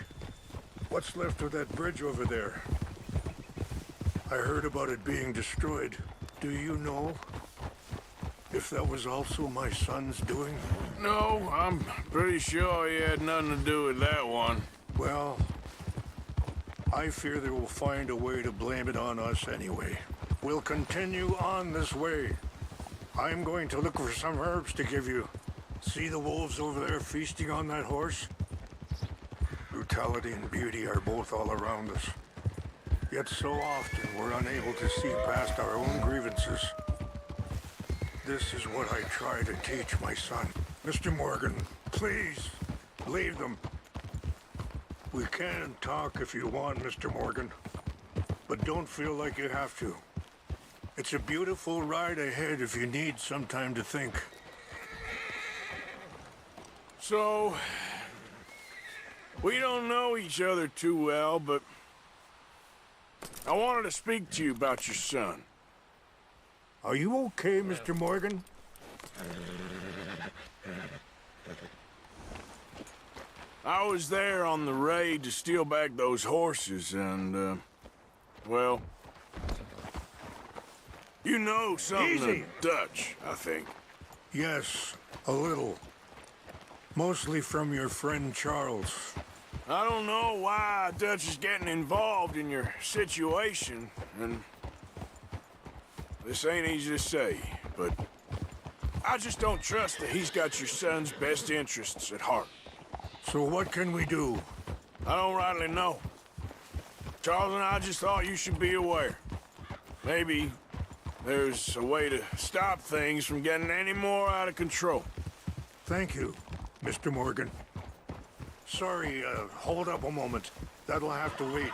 What's left of that bridge over there? I heard about it being destroyed. Do you know if that was also my son's doing? No, I'm pretty sure he had nothing to do with that one. Well, I fear they will find a way to blame it on us anyway. We'll continue on this way. I'm going to look for some herbs to give you. See the wolves over there feasting on that horse? Brutality and beauty are both all around us. Yet so often we're unable to see past our own grievances. This is what I try to teach my son. Mr. Morgan, please, leave them. We can talk if you want, Mr. Morgan. But don't feel like you have to. It's a beautiful ride ahead if you need some time to think. So, we don't know each other too well, but I wanted to speak to you about your son. Are you okay, Mr. Morgan? I was there on the raid to steal back those horses, and, well, you know something of Dutch, I think. Yes, a little. Mostly from your friend Charles. I don't know why Dutch is getting involved in your situation, and this ain't easy to say, but I just don't trust that he's got your son's best interests at heart. So what can we do? I don't rightly know. Charles and I just thought you should be aware. Maybe there's a way to stop things from getting any more out of control. Thank you, Mr. Morgan. Sorry, hold up a moment. That'll have to wait.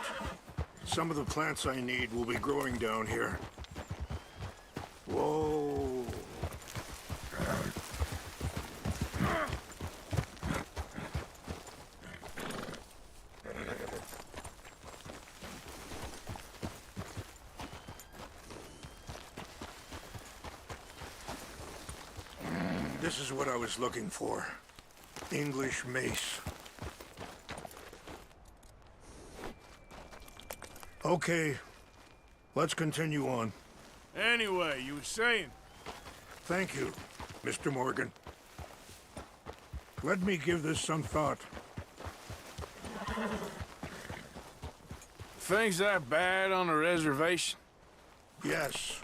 Some of the plants I need will be growing down here. Whoa. This is what I was looking for. English mace. Okay, let's continue on. Anyway, you were saying? Thank you, Mr. Morgan. Let me give this some thought. Things that bad on the reservation? Yes.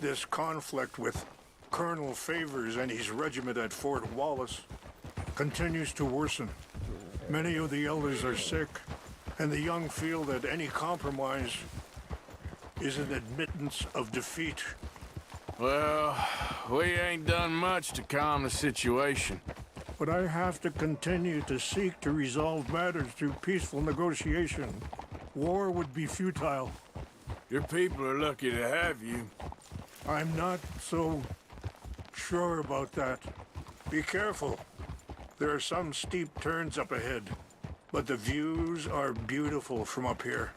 This conflict with Colonel Favors and his regiment at Fort Wallace continues to worsen. Many of the elders are sick, and the young feel that any compromise is an admittance of defeat. Well, we ain't done much to calm the situation. But I have to continue to seek to resolve matters through peaceful negotiation. War would be futile. Your people are lucky to have you. I'm not so sure about that. Be careful. There are some steep turns up ahead, but the views are beautiful from up here.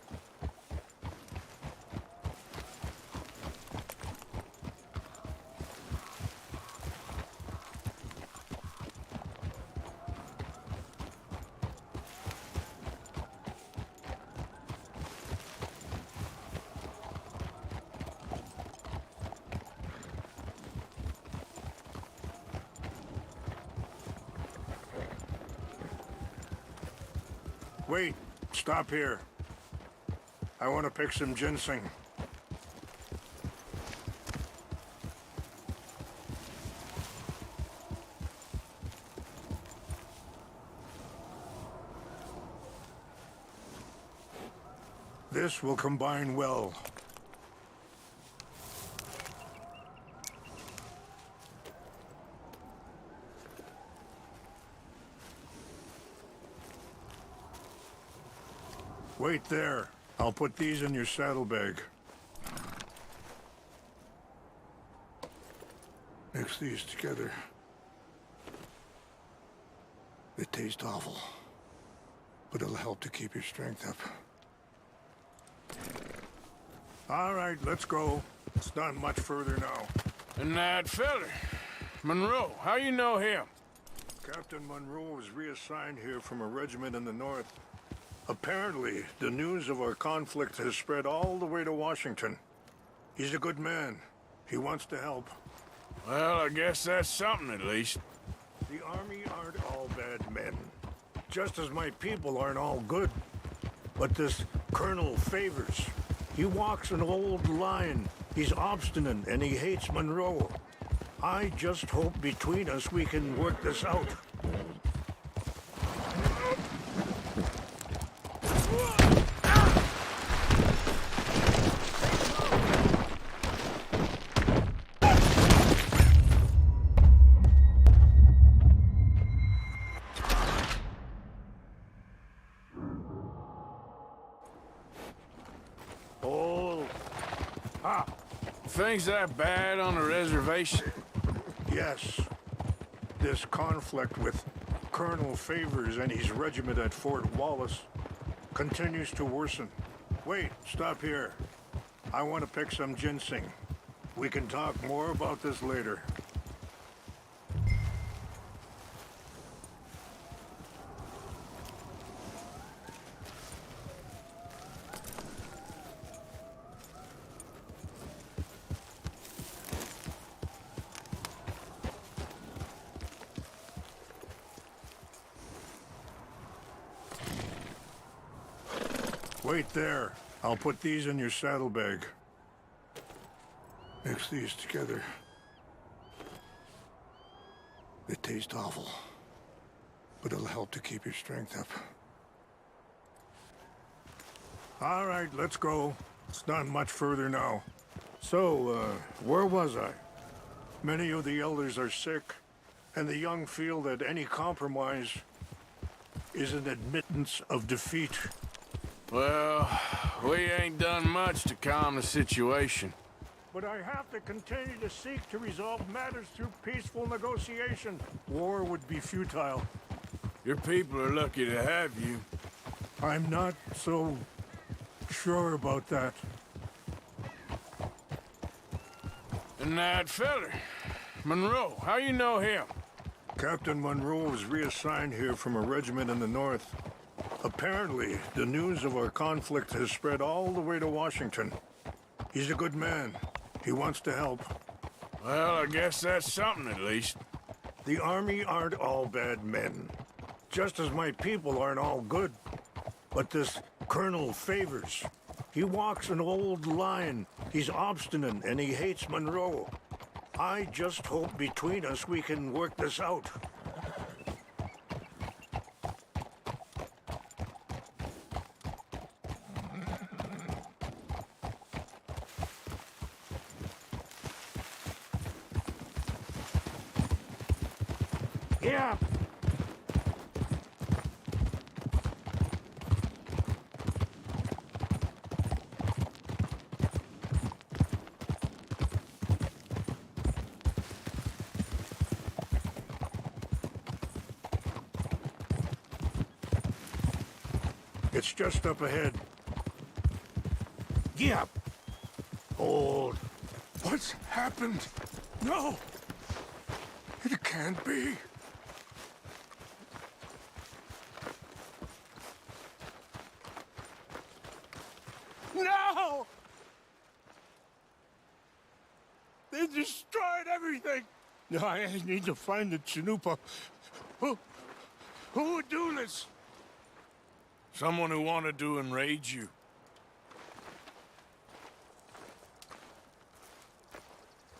Wait, stop here. I want to pick some ginseng. This will combine well. Wait there. I'll put these in your saddlebag. Mix these together. They taste awful, but it'll help to keep your strength up. All right, let's go. It's not much further now. And that feller, Monroe, how you know him? Captain Monroe was reassigned here from a regiment in the north. Apparently, the news of our conflict has spread all the way to Washington. He's a good man. He wants to help. Well, I guess that's something at least. The army aren't all bad men. Just as my people aren't all good. But this Colonel Favors, he walks an old line. He's obstinate and he hates Monroe. I just hope between us we can work this out. Things that bad on the reservation? Yes. This conflict with Colonel Favors and his regiment at Fort Wallace continues to worsen. Wait, stop here. I want to pick some ginseng. We can talk more about this later. Wait there. I'll put these in your saddlebag. Mix these together. They taste awful, but but it'll help to keep your strength up. All right, let's go. It's not much further now. So, where was I? Many of the elders are sick, and the young feel that any compromise is an admittance of defeat. Well, we ain't done much to calm the situation. But I have to continue to seek to resolve matters through peaceful negotiation. War would be futile. Your people are lucky to have you. I'm not so sure about that. And that feller, Monroe, how you know him? Captain Monroe was reassigned here from a regiment in the north. Apparently, the news of our conflict has spread all the way to Washington. He's a good man. He wants to help. Well, I guess that's something at least. The army aren't all bad men. Just as my people aren't all good. But this Colonel Favors, he walks an old line. He's obstinate and he hates Monroe. I just hope between us we can work this out. Yeah. It's just up ahead. Yep. Hold. What's happened? No! It can't be. No! They destroyed everything! I need to find the Chanupa. Who would do this? Someone who wanted to enrage you.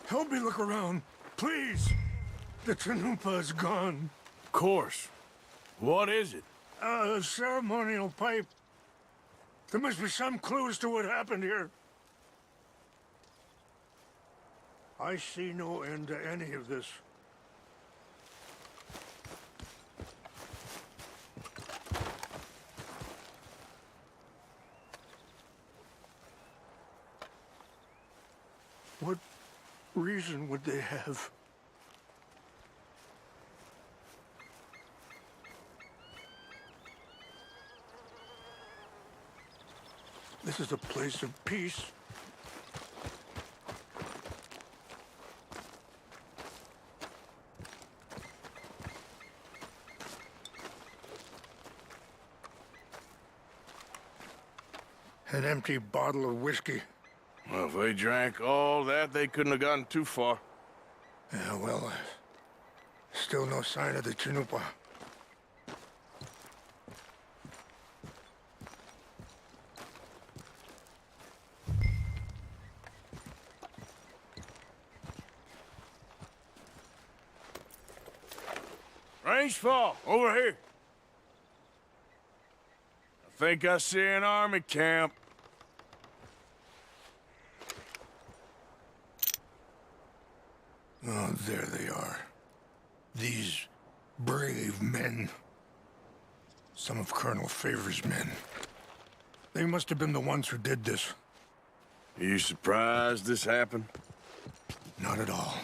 Help me look around, please. The Chanupa is gone. Of course. What is it? A ceremonial pipe. There must be some clues to what happened here. I see no end to any of this. What reason would they have? This is a place of peace. An empty bottle of whiskey. Well, if they drank all that, they couldn't have gotten too far. Yeah, well, still no sign of the Chanupa. Rangefall, over here. I think I see an army camp. Oh, there they are. These brave men. Some of Colonel Favors' men. They must have been the ones who did this. Are you surprised this happened? Not at all.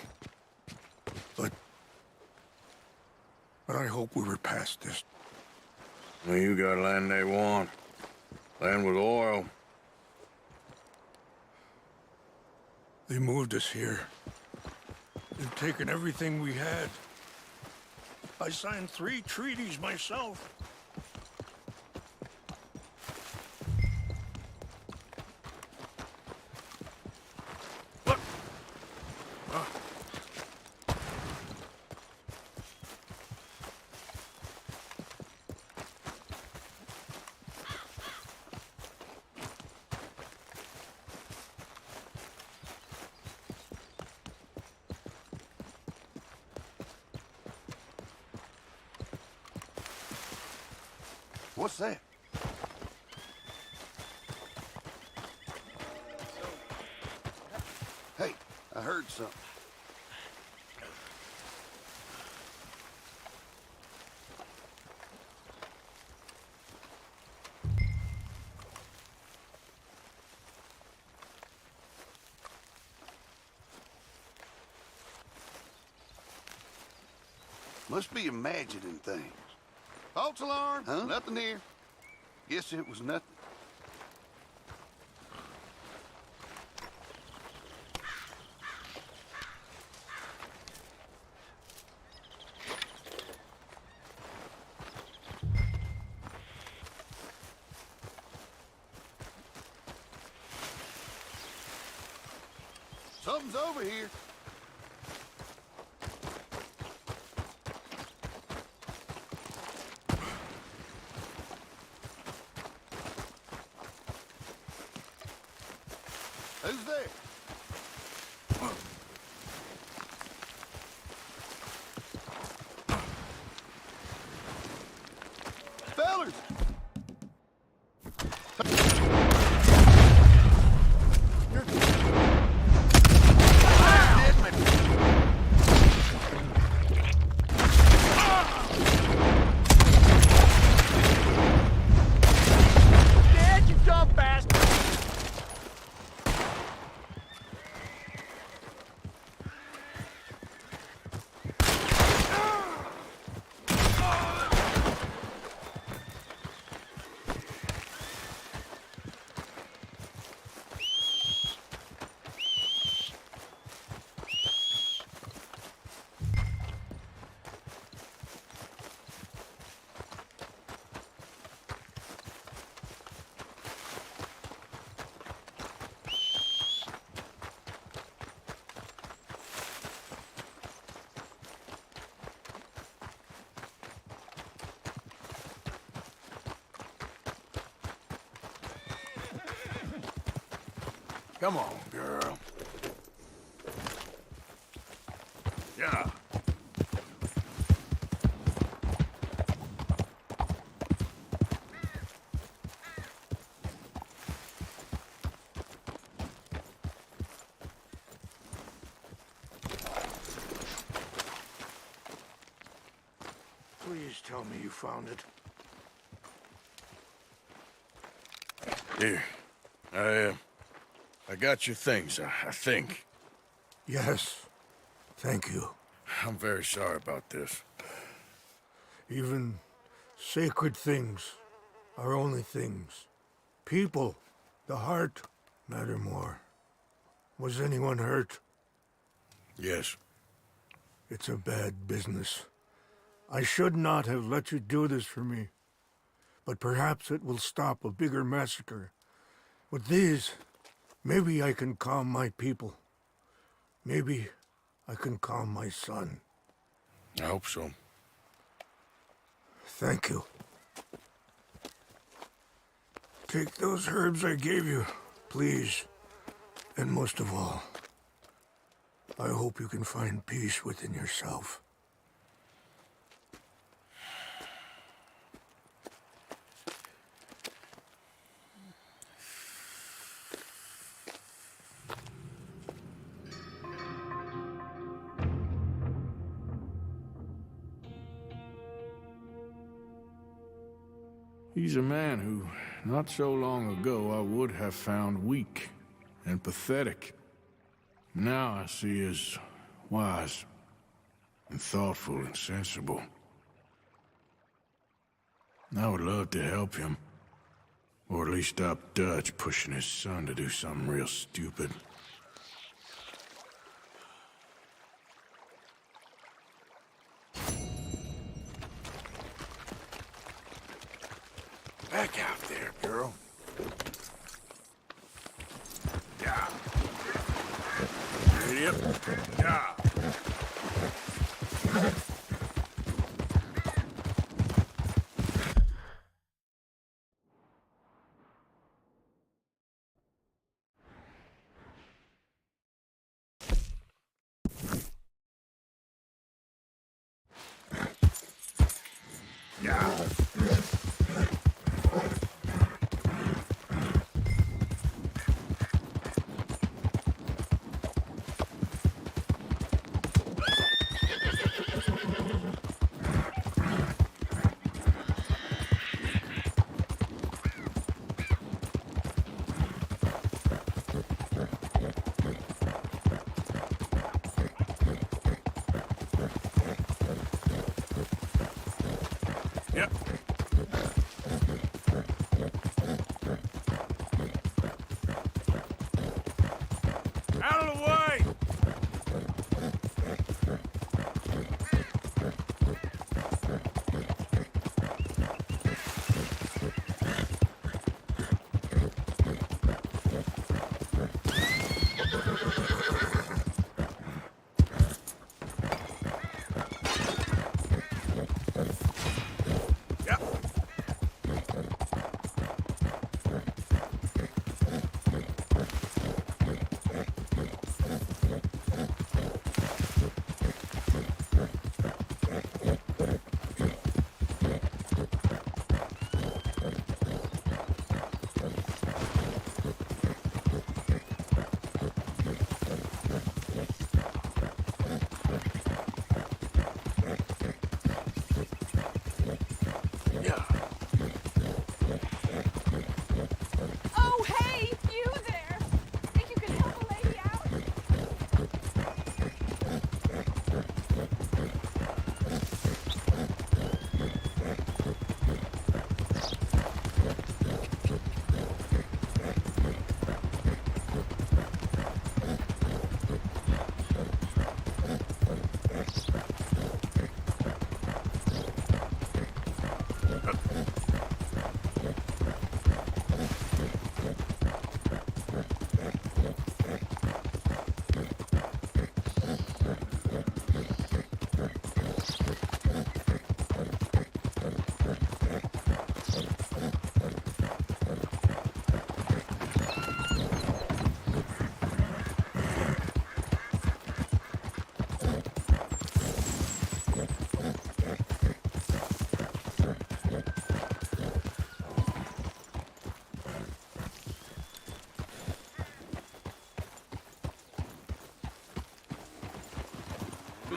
But I hope we were past this. Well, you got land they want. Land with oil. They moved us here. They've taken everything we had. I signed 3 treaties myself. What's that? Hey, I heard something. Must be imagining things. False alarm? Huh? Nothing here. Guess it was nothing. Something's over here. Who's there? Fellers! Dad, you dumb bastard! Come on, girl. Yeah. Please tell me you found it. Here. I got your things, I think. Yes. Thank you. I'm very sorry about this. Even sacred things are only things. People, the heart, matter more. Was anyone hurt? Yes. It's a bad business. I should not have let you do this for me. But perhaps it will stop a bigger massacre. With these, maybe I can calm my people. Maybe I can calm my son. I hope so. Thank you. Take those herbs I gave you, please. And most of all, I hope you can find peace within yourself. He's a man who, not so long ago, I would have found weak and pathetic. Now I see as wise and thoughtful and sensible. I would love to help him, or at least stop Dutch pushing his son to do something real stupid. Back out there, girl. Yeah. Idiot. Yeah. Yeah.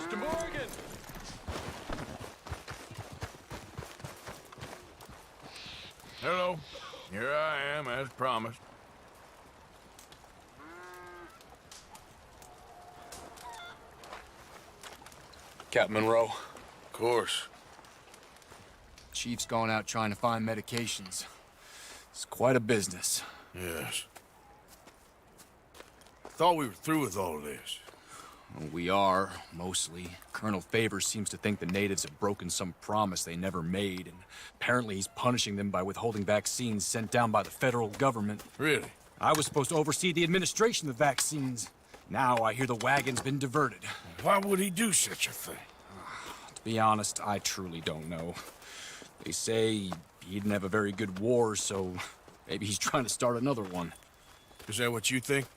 Mr. Morgan! Hello. Here I am, as promised. Captain Monroe. Of course. Chief's gone out trying to find medications. It's quite a business. Yes. Thought we were through with all this. Well, we are, mostly. Colonel Favors seems to think the natives have broken some promise they never made, and apparently he's punishing them by withholding vaccines sent down by the federal government. Really? I was supposed to oversee the administration of the vaccines. Now I hear the wagon's been diverted. Why would he do such a thing? To be honest, I truly don't know. They say he didn't have a very good war, so maybe he's trying to start another one. Is that what you think?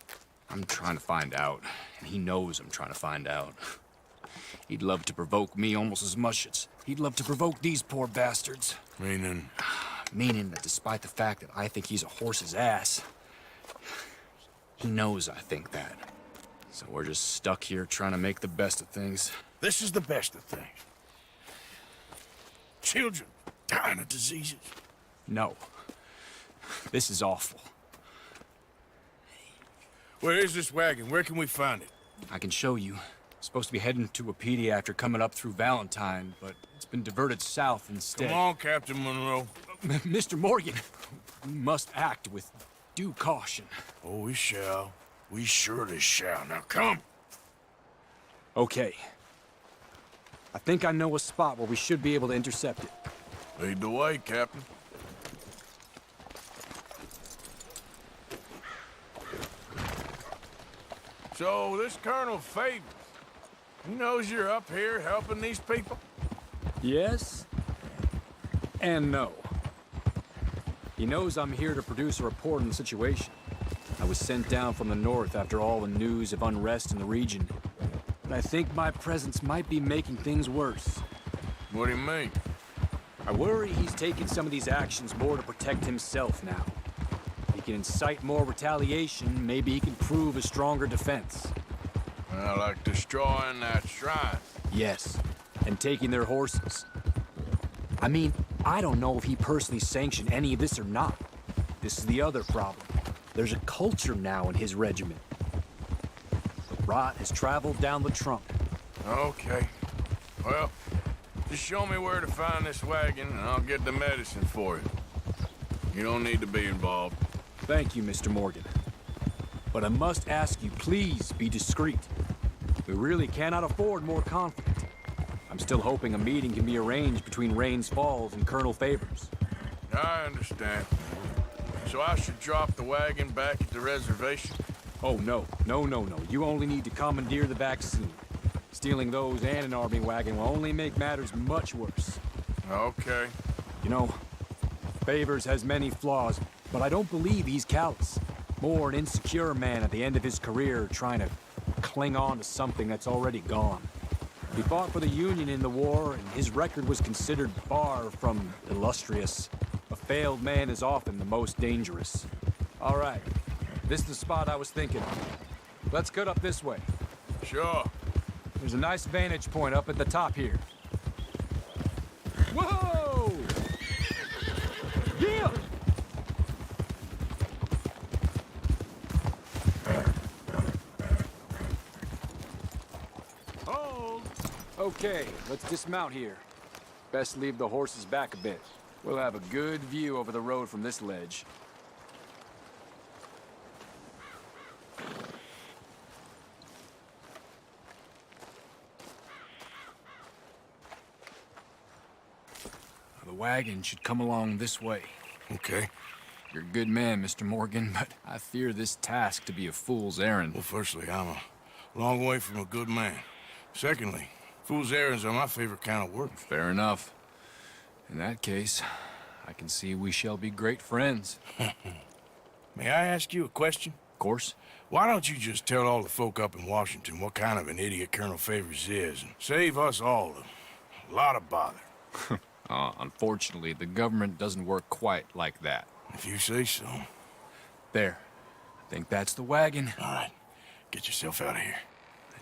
I'm trying to find out, and he knows I'm trying to find out. He'd love to provoke me almost as much as he'd love to provoke these poor bastards. Meaning? Meaning that despite the fact that I think he's a horse's ass, he knows I think that. So we're just stuck here trying to make the best of things. This is the best of things. Children dying of diseases. No. This is awful. Where is this wagon? Where can we find it? I can show you. Supposed to be heading to Wapiti after coming up through Valentine, but it's been diverted south instead. Come on, Captain Monroe. Mr. Morgan, we must act with due caution. Oh, we shall. We surely shall. Now come. Okay. I think I know a spot where we should be able to intercept it. Lead the way, Captain. So, this Colonel Favors, he knows you're up here helping these people? Yes. And no. He knows I'm here to produce a report on the situation. I was sent down from the north after all the news of unrest in the region. But I think my presence might be making things worse. What do you mean? I worry he's taking some of these actions more to protect himself now. He can incite more retaliation, maybe he can prove a stronger defense. Well, like destroying that shrine. Yes, and taking their horses. I mean, I don't know if he personally sanctioned any of this or not. This is the other problem. There's a culture now in his regiment. The rot has traveled down the trunk. Okay. Well, just show me where to find this wagon, and I'll get the medicine for you. You don't need to be involved. Thank you, Mr. Morgan. But I must ask you, please be discreet. We really cannot afford more conflict. I'm still hoping a meeting can be arranged between Rains Falls and Colonel Favors. I understand. So I should drop the wagon back at the reservation? Oh, no. No. You only need to commandeer the vaccine. Stealing those and an army wagon will only make matters much worse. Okay. You know, Favors has many flaws, but I don't believe he's callous. More an insecure man at the end of his career trying to cling on to something that's already gone. He fought for the Union in the war, and his record was considered far from illustrious. A failed man is often the most dangerous. All right, this is the spot I was thinking. Let's cut up this way. Sure. There's a nice vantage point up at the top here. Whoa! Yeah! Hold! Okay, let's dismount here. Best leave the horses back a bit. We'll have a good view over the road from this ledge. The wagon should come along this way. Okay. You're a good man, Mr. Morgan, but I fear this task to be a fool's errand. Well, firstly, I'm a long way from a good man. Secondly, fool's errands are my favorite kind of work. Fair enough. In that case, I can see we shall be great friends. May I ask you a question? Of course. Why don't you just tell all the folk up in Washington what kind of an idiot Colonel Favors is, and save us all a lot of bother? Unfortunately, the government doesn't work quite like that. If you say so. There. I think that's the wagon. All right. Get yourself out of here.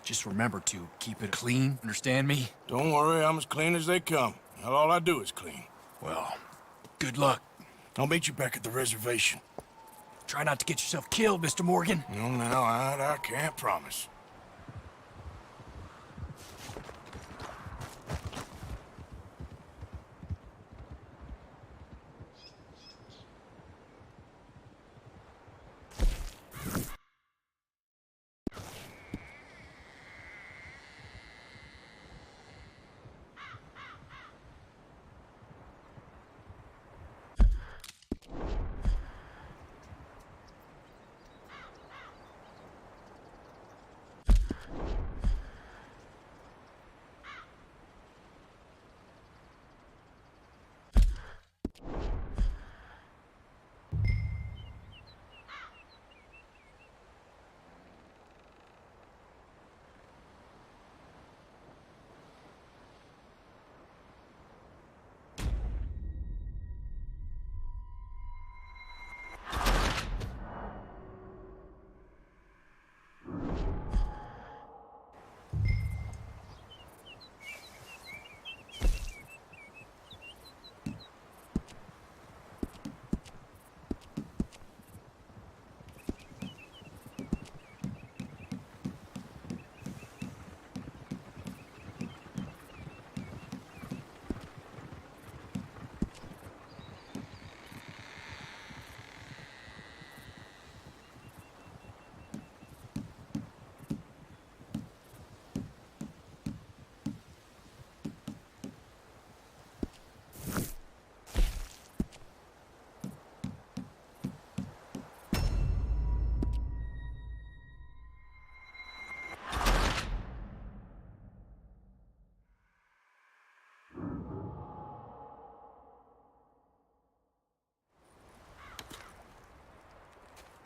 Just remember to keep it clean, understand me? Don't worry, I'm as clean as they come. Not all I do is clean. Well, good luck. I'll meet you back at the reservation. Try not to get yourself killed, Mr. Morgan. No, now, I can't promise.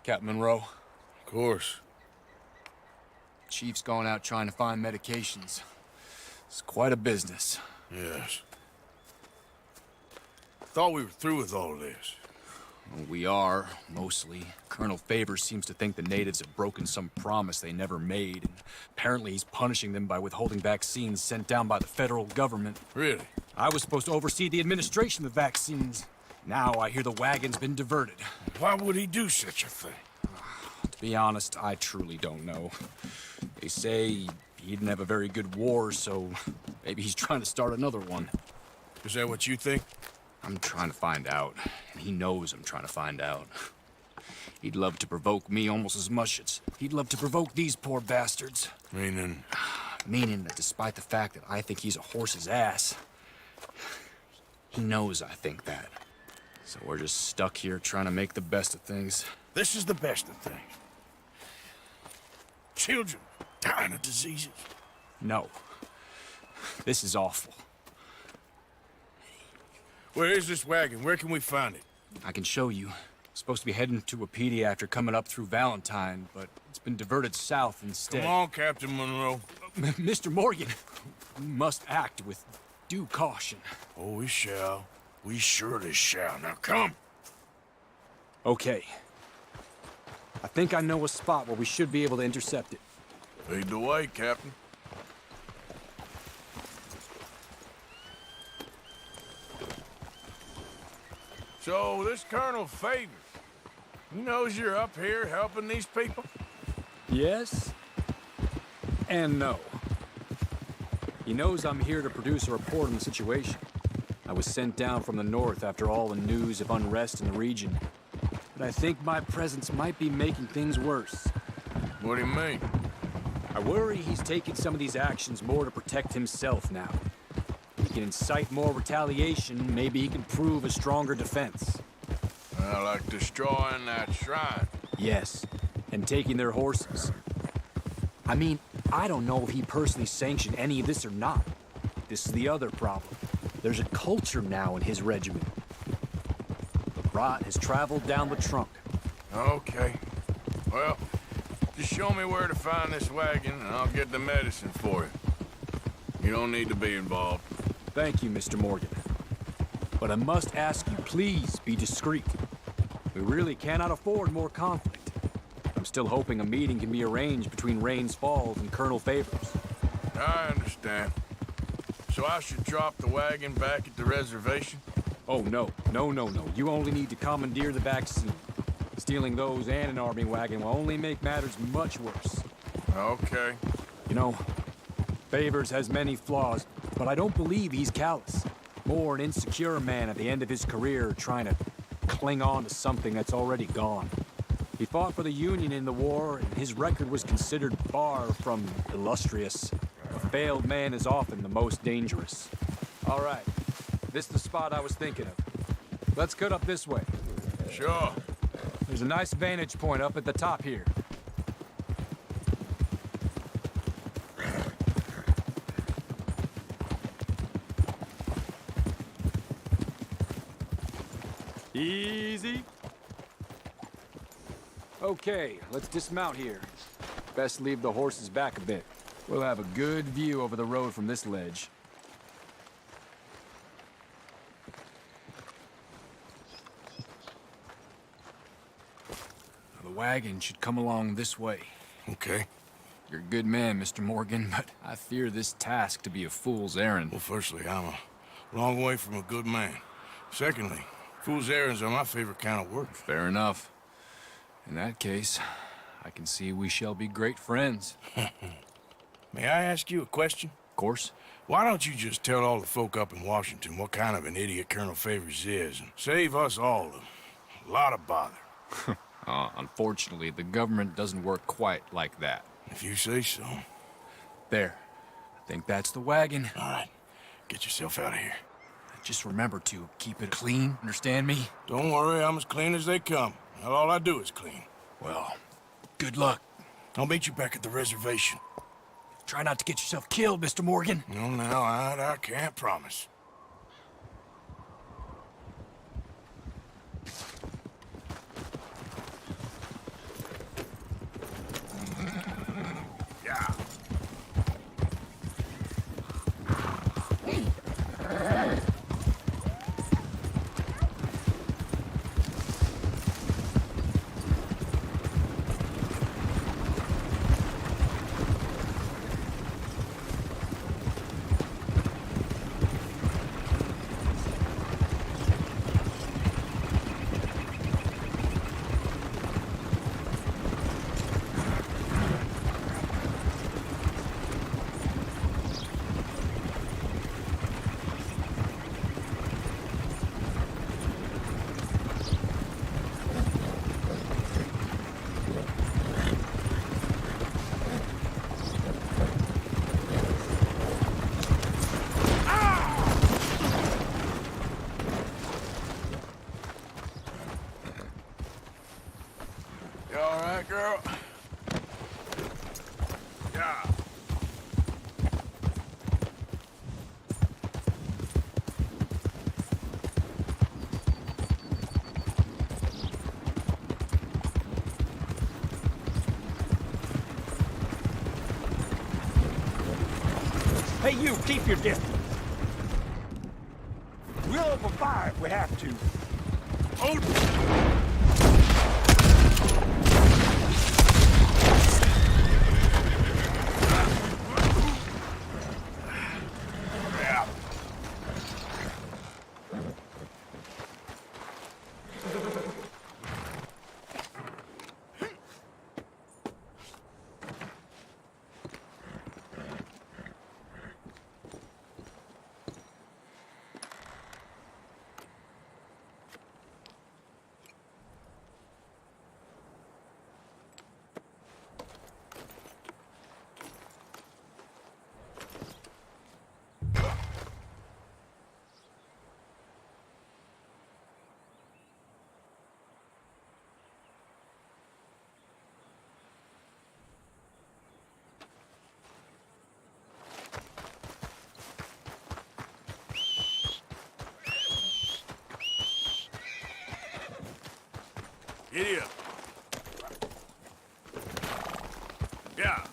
Captain Monroe. Of course. Chief's gone out trying to find medications. It's quite a business. Yes. Thought we were through with all this. Well, we are, mostly. Colonel Favors seems to think the natives have broken some promise they never made, and apparently he's punishing them by withholding vaccines sent down by the federal government. Really? I was supposed to oversee the administration of the vaccines. Now I hear the wagon's been diverted. Why would he do such a thing? To be honest, I truly don't know. They say he didn't have a very good war, so maybe he's trying to start another one. Is that what you think? I'm trying to find out, and he knows I'm trying to find out. He'd love to provoke me almost as much as he'd love to provoke these poor bastards. Meaning? Meaning that despite the fact that I think he's a horse's ass, he knows I think that. So we're just stuck here trying to make the best of things. This is the best of things. Children dying of diseases. No. This is awful. Where is this wagon? Where can we find it? I can show you. Supposed to be heading to Wapiti after coming up through Valentine, but it's been diverted south instead. Come on, Captain Monroe. Mr. Morgan, we must act with due caution. Oh, we shall. We surely shall. Now come. Okay. I think I know a spot where we should be able to intercept it. Lead the way, Captain. So, this Colonel Favors, he knows you're up here helping these people? Yes. And no. He knows I'm here to produce a report on the situation. I was sent down from the north after all the news of unrest in the region. But I think my presence might be making things worse. What do you mean? I worry he's taking some of these actions more to protect himself now. If he can incite more retaliation, maybe he can prove a stronger defense. Like destroying that shrine? Yes, and taking their horses. I mean, I don't know if he personally sanctioned any of this or not. This is the other problem. There's a culture now in his regiment. The rot has traveled down the trunk. Okay. Well, just show me where to find this wagon, and I'll get the medicine for you. You don't need to be involved. Thank you, Mr. Morgan. But I must ask you, please be discreet. We really cannot afford more conflict. I'm still hoping a meeting can be arranged between Rains Falls and Colonel Favors. I understand. So I should drop the wagon back at the reservation? Oh, no. No. You only need to commandeer the vaccine. Stealing those and an army wagon will only make matters much worse. Okay. You know, Favors has many flaws, but I don't believe he's callous. More an insecure man at the end of his career trying to cling on to something that's already gone. He fought for the Union in the war, and his record was considered far from illustrious. A failed man is often the most dangerous. All right, this is the spot I was thinking of. Let's cut up this way. Sure. There's a nice vantage point up at the top here. Easy. Okay, let's dismount here. Best leave the horses back a bit. We'll have a good view over the road from this ledge. The wagon should come along this way. Okay. You're a good man, Mr. Morgan, but I fear this task to be a fool's errand. Well, firstly, I'm a long way from a good man. Secondly, fool's errands are my favorite kind of work. Fair enough. In that case, I can see we shall be great friends. May I ask you a question? Of course. Why don't you just tell all the folk up in Washington what kind of an idiot Colonel Favors is and save us all a lot of bother? Unfortunately, the government doesn't work quite like that. If you say so. There. I think that's the wagon. All right. Get yourself out of here. Just remember to keep it clean, understand me? Don't worry, I'm as clean as they come. Now all I do is clean. Well, good luck. I'll meet you back at the reservation. Try not to get yourself killed, Mr. Morgan. No, now, I can't promise. Yeah. You all right, girl? Yeah. Hey, you, keep your distance. We'll open fire if we have to. Hold. Giddy up. Yeah.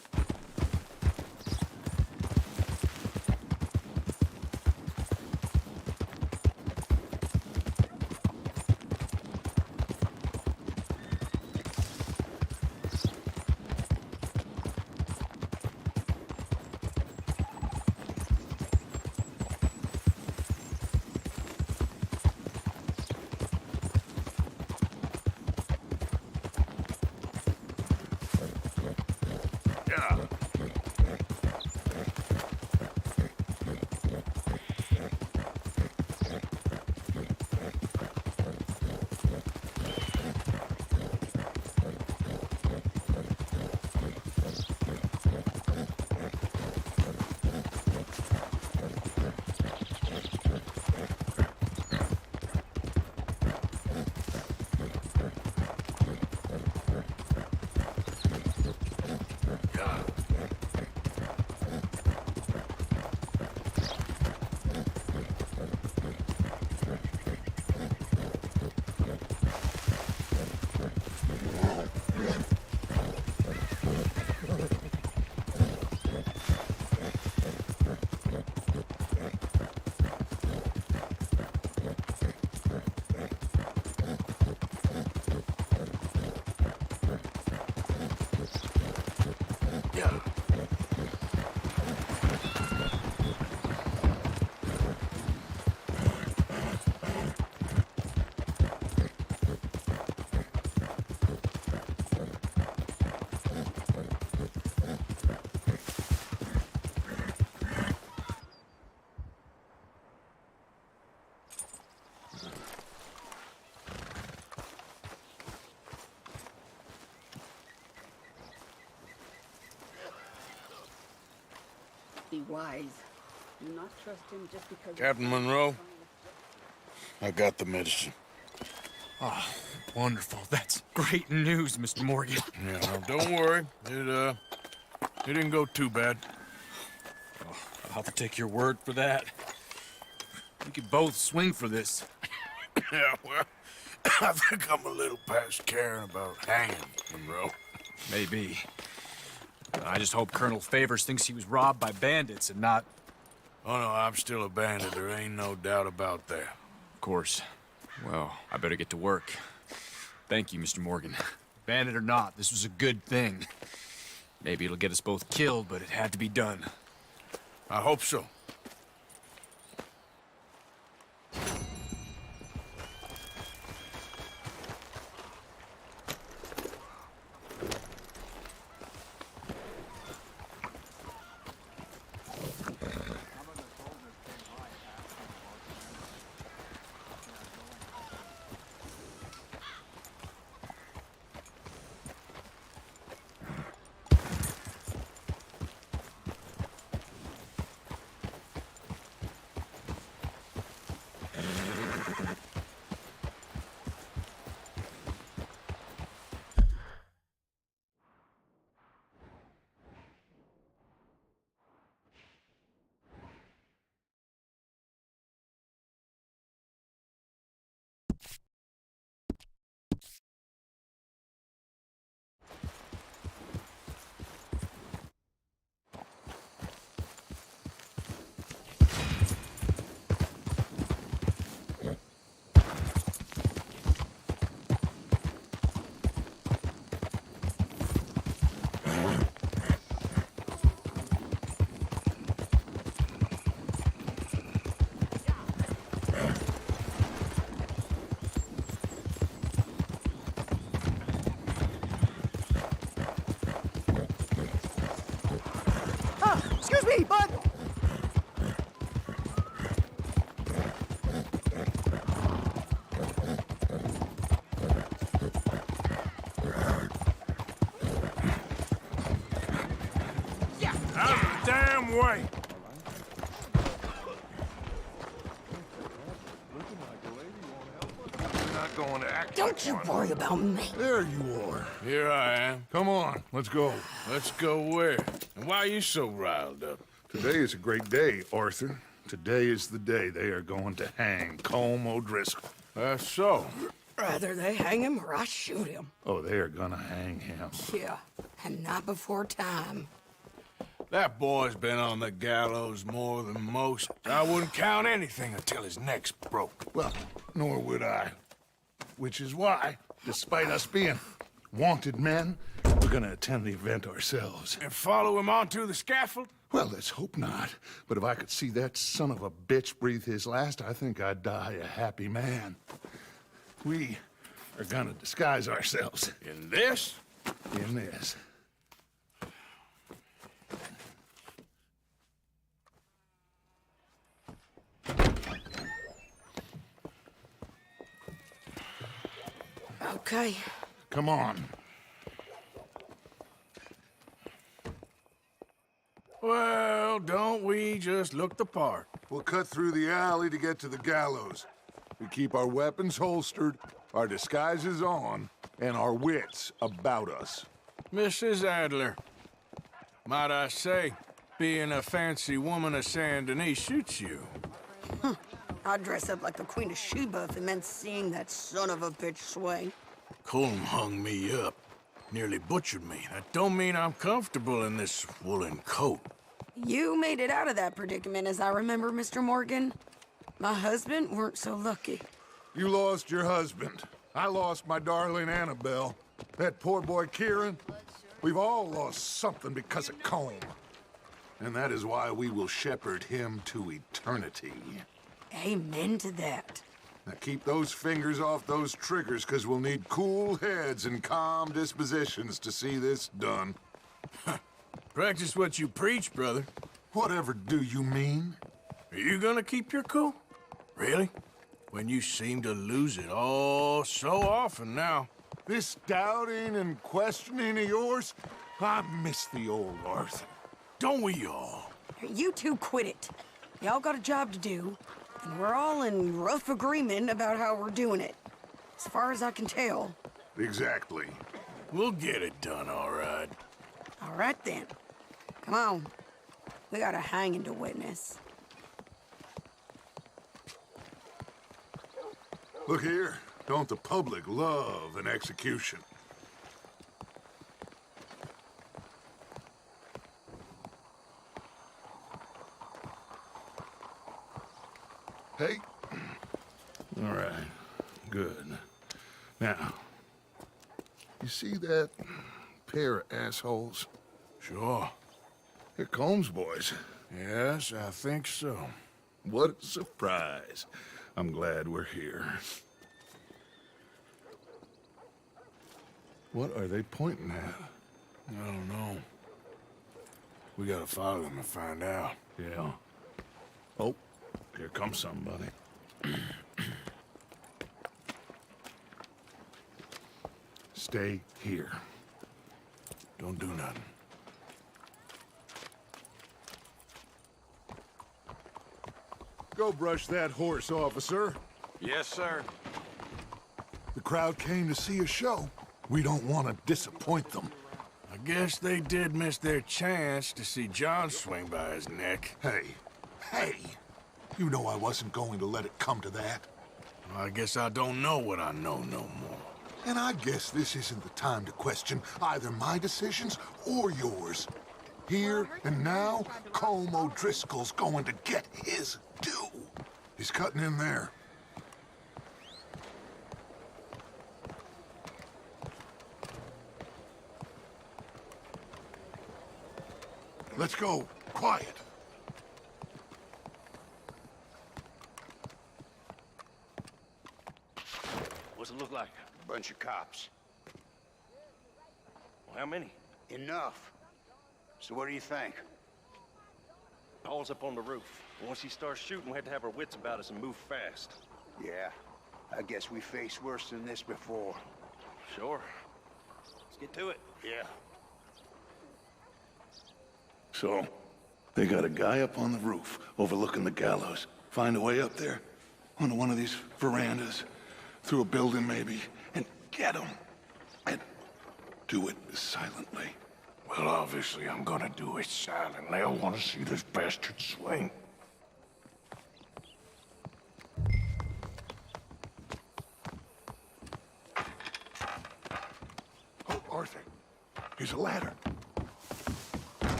Be wise. Do not trust him just because... Captain Monroe, I got the medicine. Oh, wonderful. That's great news, Mr. Morgan. Yeah, well, don't worry. It didn't go too bad. Oh, I'll have to take your word for that. We could both swing for this. Yeah, well, I think I'm a little past caring about hanging, Monroe. Maybe. I just hope Colonel Favors thinks he was robbed by bandits and not... Oh, no, I'm still a bandit. There ain't no doubt about that. Of course. Well, I better get to work. Thank you, Mr. Morgan. Bandit or not, this was a good thing. Maybe it'll get us both killed, but it had to be done. I hope so. Excuse me, bud! Yeah. Out of the damn way! You're not going to act. Don't you worry about me. There you are. Here I am. Come on, let's go. Let's go where? And why are you so riled up? Today is a great day, Arthur. Today is the day they are going to hang Colm O'Driscoll. That's so. Rather they hang him or I shoot him. Oh, they are gonna hang him. Yeah, and not before time. That boy's been on the gallows more than most. I wouldn't count anything until his neck's broke. Well, nor would I. Which is why, despite us being wanted men, we're gonna attend the event ourselves. And follow him onto the scaffold? Well, let's hope not. But if I could see that son of a bitch breathe his last, I think I'd die a happy man. We are gonna disguise ourselves. In this? In this. Okay. Come on. Well, don't we just look the part? We'll cut through the alley to get to the gallows. We keep our weapons holstered, our disguises on, and our wits about us. Mrs. Adler, might I say, being a fancy woman of Saint Denis suits you. I'd dress up like the Queen of Sheba if it meant seeing that son of a bitch swing. Colm hung me up. Nearly butchered me. That don't mean I'm comfortable in this woolen coat. You made it out of that predicament, as I remember, Mr. Morgan. My husband weren't so lucky. You lost your husband. I lost my darling Annabelle. That poor boy Kieran. We've all lost something because of Colm. And that is why we will shepherd him to eternity. Amen to that. Now keep those fingers off those triggers, because we'll need cool heads and calm dispositions to see this done. Practice what you preach, brother. Whatever do you mean? Are you gonna keep your cool? Really? When you seem to lose it all so often now. This doubting and questioning of yours, I miss the old Arthur. Don't we all? You two quit it. Y'all got a job to do, and we're all in rough agreement about how we're doing it. As far as I can tell. Exactly. We'll get it done, all right. All right, then. Come on. We got a hanging to witness. Look here. Don't the public love an execution? Hey. All right. Good. Now, you see that pair of assholes? Sure. They're Combs boys. Yes, I think so. What a surprise. I'm glad we're here. What are they pointing at? I don't know. We gotta follow them and find out. Yeah. Oh, here comes somebody. Stay here. Don't do nothing. Go brush that horse, officer. Yes, sir. The crowd came to see a show. We don't want to disappoint them. I guess they did miss their chance to see John swing by his neck. Hey, you know I wasn't going to let it come to that. Well, I guess I don't know what I know no more. And I guess this isn't the time to question either my decisions or yours. Here and now, Colm O'Driscoll's going to get his due. He's cutting in there. Let's go. Quiet. What's it look like? Bunch of cops. Well, how many? Enough. So what do you think? Paul's up on the roof. Once he starts shooting, we have to have our wits about us and move fast. Yeah, I guess we faced worse than this before. Sure. Let's get to it. Yeah. So, they got a guy up on the roof overlooking the gallows. Find a way up there, onto one of these verandas, through a building maybe, and get him. And do it silently. Well, obviously I'm gonna do it silently. I want to see this bastard swing. Oh, Arthur, here's a ladder.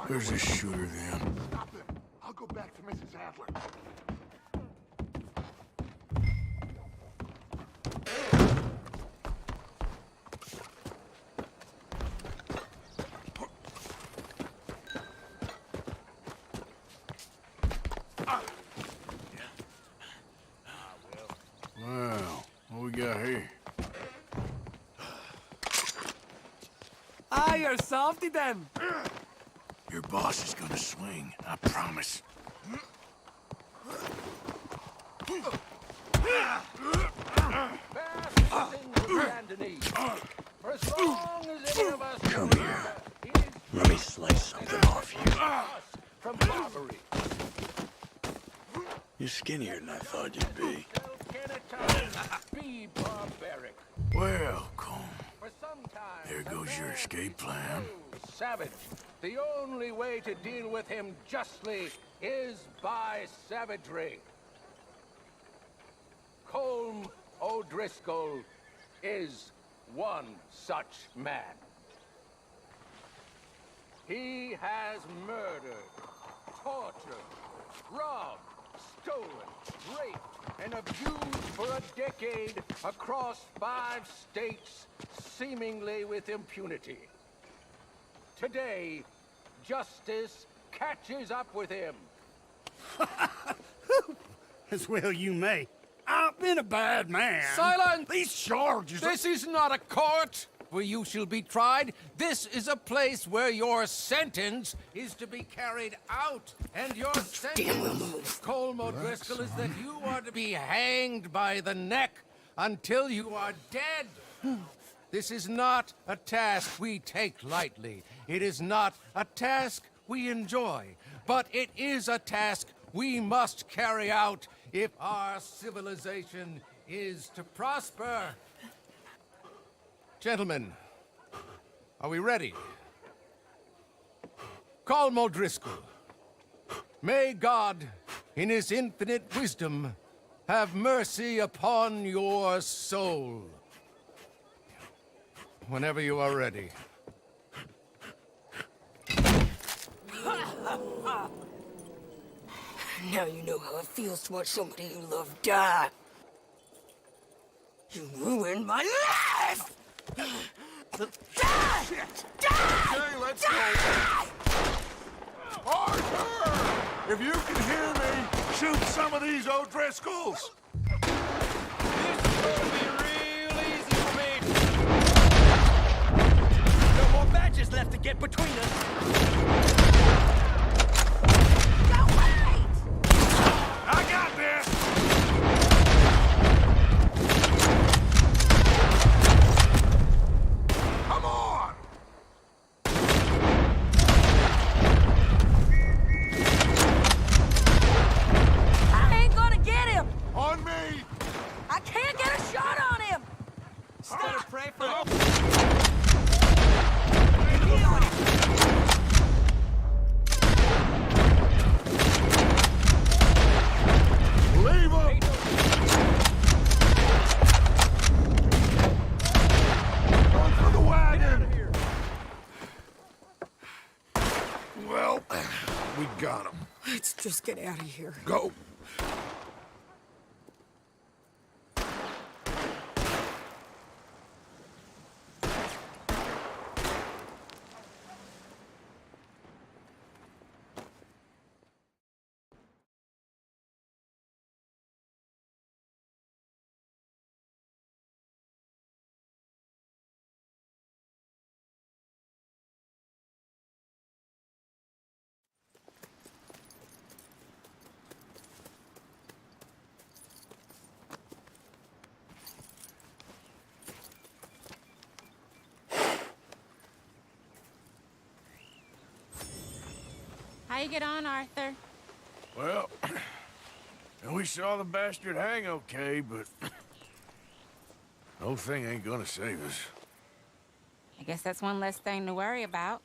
Where's this shooter then? Stop him. I'll go back to Mrs. Adler. Well, what we got here? Ah, you're softy then. Your boss is gonna swing, I promise. Come here. Let me slice something off you. From Barbary. You're skinnier than I thought you'd be. Be barbaric. Well, Colm, For some time, there goes your escape plan. Savage. The only way to deal with him justly is by savagery. Colm O'Driscoll is one such man. He has murdered, tortured, robbed, stolen, raped, and abused for a decade across 5 states, seemingly with impunity. Today, justice catches up with him. As well you may. I've been a bad man. Silence! These charges are... This is not a court where you shall be tried. This is a place where your sentence is to be carried out. And your sentence, Colm O'Driscoll, is that you are to be hanged by the neck until you are dead. This is not a task we take lightly. It is not a task we enjoy. But it is a task we must carry out if our civilization is to prosper. Gentlemen, are we ready? Colm O'Driscoll, may God, in his infinite wisdom, have mercy upon your soul. Whenever you are ready. Now you know how it feels to watch somebody you love die. You ruined my life! Die! Die! Okay, let's go. Arthur! If you can hear me, shoot some of these O'Driscolls. No more badges left to get between us. I got this! Come on! I ain't gonna get him! On me! I can't get a shot on him! Instead of pray for Leave him! Run for the wagon! Well, we got him. Let's just get out of here. Go. How you get on, Arthur? Well, we saw the bastard hang okay, but the whole thing ain't gonna save us. I guess that's one less thing to worry about.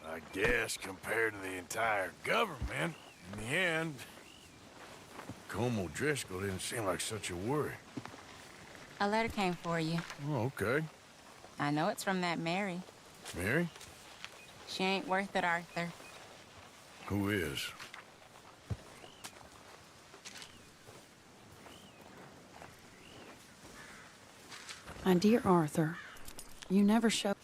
I guess, compared to the entire government, in the end, Colm O'Driscoll didn't seem like such a worry. A letter came for you. Oh, okay. I know it's from that Mary. Mary? She ain't worth it, Arthur. Who is? My dear Arthur, you never showed